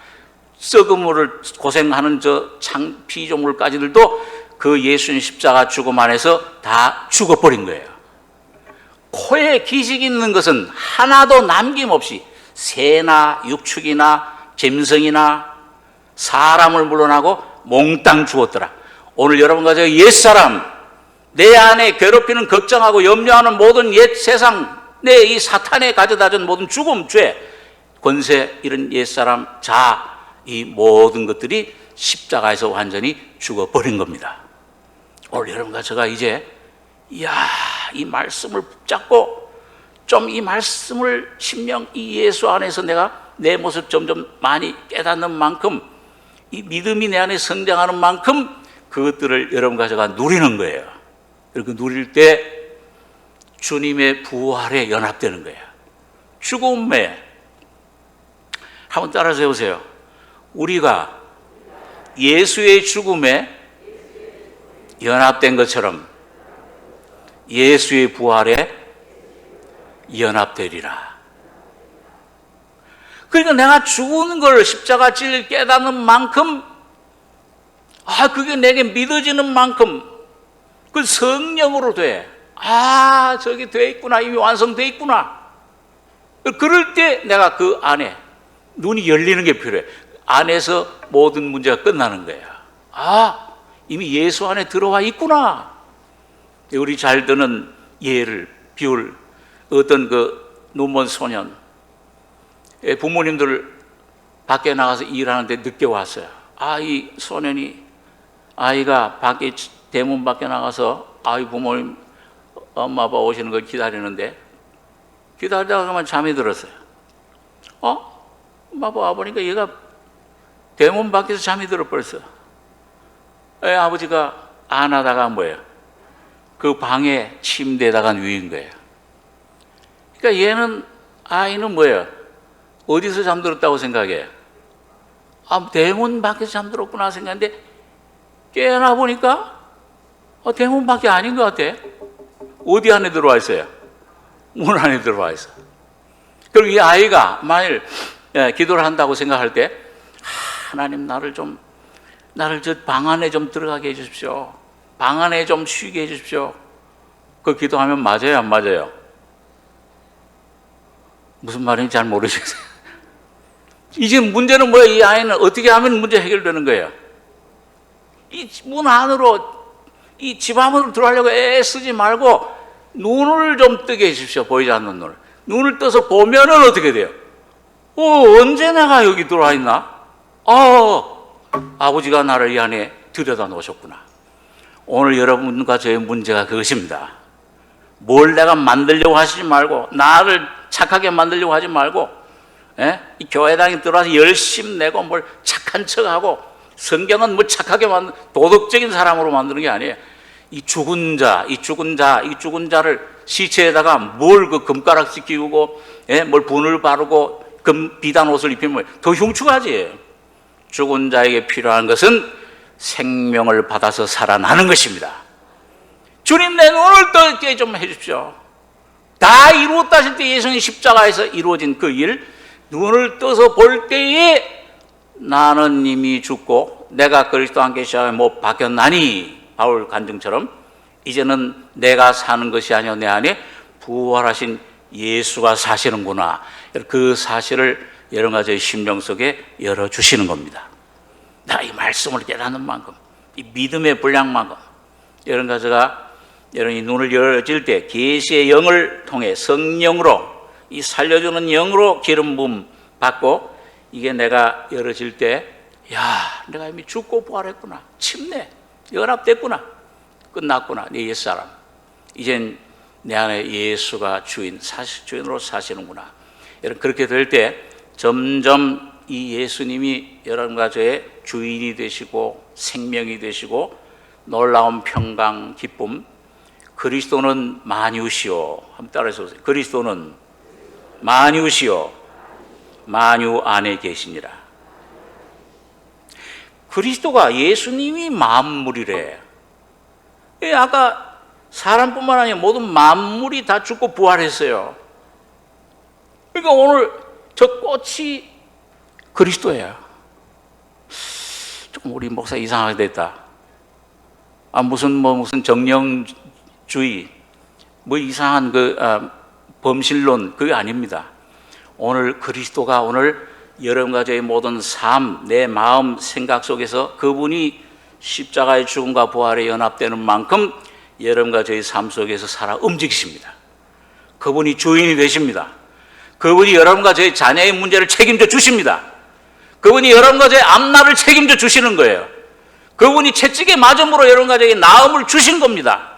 썩음을 고생하는 저 피조물까지들도 그 예수님 십자가 죽음 안에서 다 죽어버린 거예요. 코에 기식 있는 것은 하나도 남김없이 새나 육축이나 짐승이나 사람을 물러나고 몽땅 죽었더라. 오늘 여러분과 저 옛사람, 내 안에 괴롭히는 걱정하고 염려하는 모든 옛 세상, 내 이 사탄에 가져다준 모든 죽음, 죄, 권세, 이런 옛사람, 자아, 이 모든 것들이 십자가에서 완전히 죽어버린 겁니다. 오늘 여러분과 제가 이제 이 말씀을 붙잡고 좀 이 말씀을 심령 이 예수 안에서 내가 내 모습 점점 많이 깨닫는 만큼, 이 믿음이 내 안에 성장하는 만큼 그것들을 여러분과 제가 누리는 거예요. 그리고 누릴 때 주님의 부활에 연합되는 거예요. 죽음에, 한번 따라서 해보세요. 우리가 예수의 죽음에 연합된 것처럼 예수의 부활에 연합되리라. 그러니까 내가 죽은 걸 십자가 찔 깨닫는 만큼, 그게 내게 믿어지는 만큼 그 성령으로 돼. 저게 돼 있구나. 이미 완성돼 있구나. 그럴 때 내가 그 안에 눈이 열리는 게 필요해. 안에서 모든 문제가 끝나는 거예요. 이미 예수 안에 들어와 있구나. 우리 잘 듣는 예를, 비율, 어떤 그 눈먼 소년, 부모님들 밖에 나가서 일하는데 늦게 왔어요. 이 소년이, 아이가 밖에, 대문 밖에 나가서 부모님, 엄마 아빠 오시는 걸 기다리는데, 기다리다가 그만 잠이 들었어요. 엄마 아빠 와보니까 얘가 대문 밖에서 잠이 들어버렸어. 아버지가 안 하다가 뭐예요? 그 방에 침대에다가 누인 거예요. 그러니까 아이는 뭐예요? 어디서 잠들었다고 생각해? 대문 밖에서 잠들었구나 생각했는데, 깨어나 보니까 대문 밖에 아닌 것 같아. 어디 안에 들어와 있어요? 문 안에 들어와 있어. 그리고 이 아이가 만일 기도를 한다고 생각할 때, 하나님 나를 저 방 안에 좀 들어가게 해주십시오. 방 안에 좀 쉬게 해주십시오. 그 기도하면 맞아요, 안 맞아요? 무슨 말인지 잘 모르시겠어요? 이제 문제는 뭐예요? 이 아이는 어떻게 하면 문제 해결되는 거예요? 이 문 안으로, 이 집 안으로 들어가려고 애쓰지 말고 눈을 좀 뜨게 해주십시오. 보이지 않는 눈을. 눈을 떠서 보면은 어떻게 돼요? 언제 내가 여기 들어와 있나? 아버지가 나를 이 안에 들여다 놓으셨구나. 오늘 여러분과 저의 문제가 그것입니다. 뭘 내가 만들려고 하시지 말고, 나를 착하게 만들려고 하지 말고, 이 교회당에 들어와서 열심 내고 뭘 착한 척하고, 성경은 뭐 착하게 도덕적인 사람으로 만드는 게 아니에요. 이 죽은 자를 시체에다가 뭘 그 금가락지 끼우고, 뭘 분을 바르고, 비단 옷을 입히면 더 흉측하지. 죽은 자에게 필요한 것은 생명을 받아서 살아나는 것입니다. 주님, 내 눈을 뜨게 좀 해주십시오. 다 이루었다 하실 때 예수님 십자가에서 이루어진 그 일, 눈을 떠서 볼 때에 나는 이미 죽고 내가 그리스도와 함께 십자가에 못 박혔나니, 바울 간증처럼 이제는 내가 사는 것이 아니요 내 안에 부활하신 예수가 사시는구나. 그 사실을 여러분과 저의 심령 속에 열어주시는 겁니다. 나 이 말씀을 깨닫는 만큼, 이 믿음의 분량만큼 여러분과 제가 여러분이 눈을 열어질 때 계시의 영을 통해 성령으로, 이 살려주는 영으로 기름 부음 받고, 이게 내가 열어질 때, 야, 내가 이미 죽고 부활했구나, 침례 연합됐구나, 끝났구나, 내 옛사람, 이젠 내 안에 예수가 주인으로 사시는구나. 여러분, 그렇게 될 때 점점 이 예수님이 여러분과 저의 주인이 되시고 생명이 되시고 놀라운 평강, 기쁨, 그리스도는 만유시오. 한번 따라해서 보세요. 그리스도는 만유시오. 만유 안에 계시니라. 그리스도가, 예수님이 만물이래. 아까 사람뿐만 아니라 모든 만물이 다 죽고 부활했어요. 그러니까 오늘 저 꽃이 그리스도예요. 조금 우리 목사 이상하게 됐다. 무슨 정령주의, 이상한 범실론, 그게 아닙니다. 오늘 그리스도가 오늘 여러분과 저의 모든 삶, 내 마음, 생각 속에서 그분이 십자가의 죽음과 부활에 연합되는 만큼 여러분과 저희 삶 속에서 살아 움직이십니다. 그분이 주인이 되십니다. 그분이 여러분과 저희 자녀의 문제를 책임져 주십니다. 그분이 여러분과 저희 앞날을 책임져 주시는 거예요. 그분이 채찍에 맞음으로 여러분과 저에게 나음을 주신 겁니다.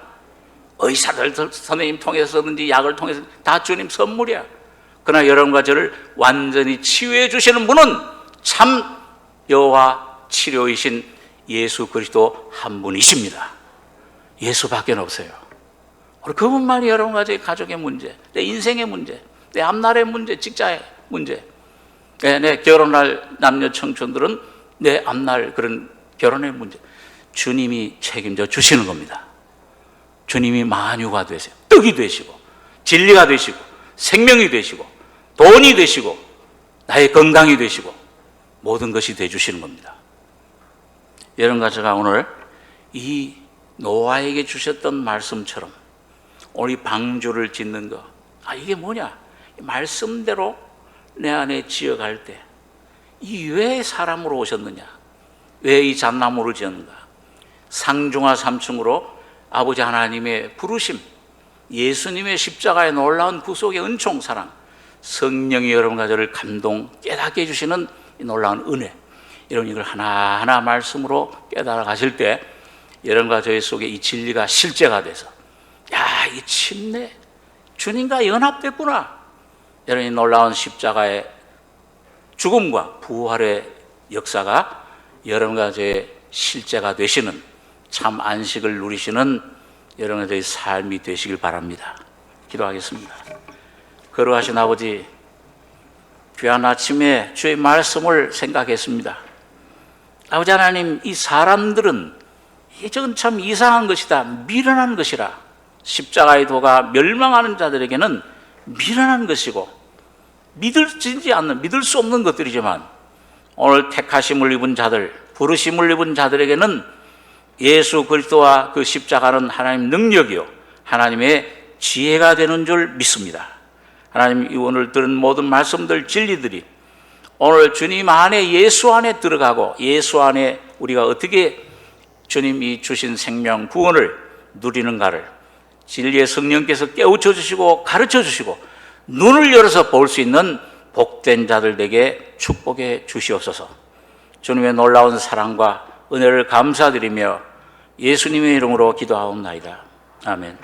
의사들 선생님 통해서든지 약을 통해서 다 주님 선물이야. 그러나 여러분과 저를 완전히 치유해 주시는 분은 참 여호와 치료이신 예수 그리스도 한 분이십니다. 예수밖에 없어요. 그분만이 여러분과 저의 가족의 문제, 내 인생의 문제, 내 앞날의 문제, 직장의 문제, 내 결혼할 남녀 청춘들은 내 앞날 그런 결혼의 문제, 주님이 책임져 주시는 겁니다. 주님이 만유가 되세요. 떡이 되시고 진리가 되시고 생명이 되시고 돈이 되시고 나의 건강이 되시고 모든 것이 되주시는 겁니다. 여러분과 제가 오늘 이 노아에게 주셨던 말씀처럼 우리 방주를 짓는 거, 이게 뭐냐? 말씀대로 내 안에 지어갈 때, 이 왜 사람으로 오셨느냐? 왜 이 잣나무를 지었는가? 상중하 삼층으로 아버지 하나님의 부르심, 예수님의 십자가의 놀라운 구속의 은총, 사랑, 성령이 여러분과 저를 감동, 깨닫게 해주시는 이 놀라운 은혜, 여러분 이걸 하나하나 말씀으로 깨달아 가실 때 여러분과 저희 속에 이 진리가 실제가 돼서, 야, 이 침례 주님과 연합됐구나. 여러분 이 놀라운 십자가의 죽음과 부활의 역사가 여러분과 저의 실제가 되시는 참 안식을 누리시는 여러분의 저희 삶이 되시길 바랍니다. 기도하겠습니다. 거룩하신 아버지, 귀한 아침에 주의 말씀을 생각했습니다. 아버지 하나님, 이 사람들은 저건 참 이상한 것이다, 미련한 것이라, 십자가의 도가 멸망하는 자들에게는 미련한 것이고 믿을 수 없는 것들이지만 오늘 택하심을 입은 자들, 부르심을 입은 자들에게는 예수 그리스도와 그 십자가는 하나님 능력이요 하나님의 지혜가 되는 줄 믿습니다. 하나님, 오늘 들은 모든 말씀들, 진리들이 오늘 주님 안에, 예수 안에 들어가고 예수 안에 우리가 어떻게 주님이 주신 생명 구원을 누리는가를 진리의 성령께서 깨우쳐 주시고 가르쳐 주시고 눈을 열어서 볼 수 있는 복된 자들에게 축복해 주시옵소서. 주님의 놀라운 사랑과 은혜를 감사드리며 예수님의 이름으로 기도하옵나이다. 아멘.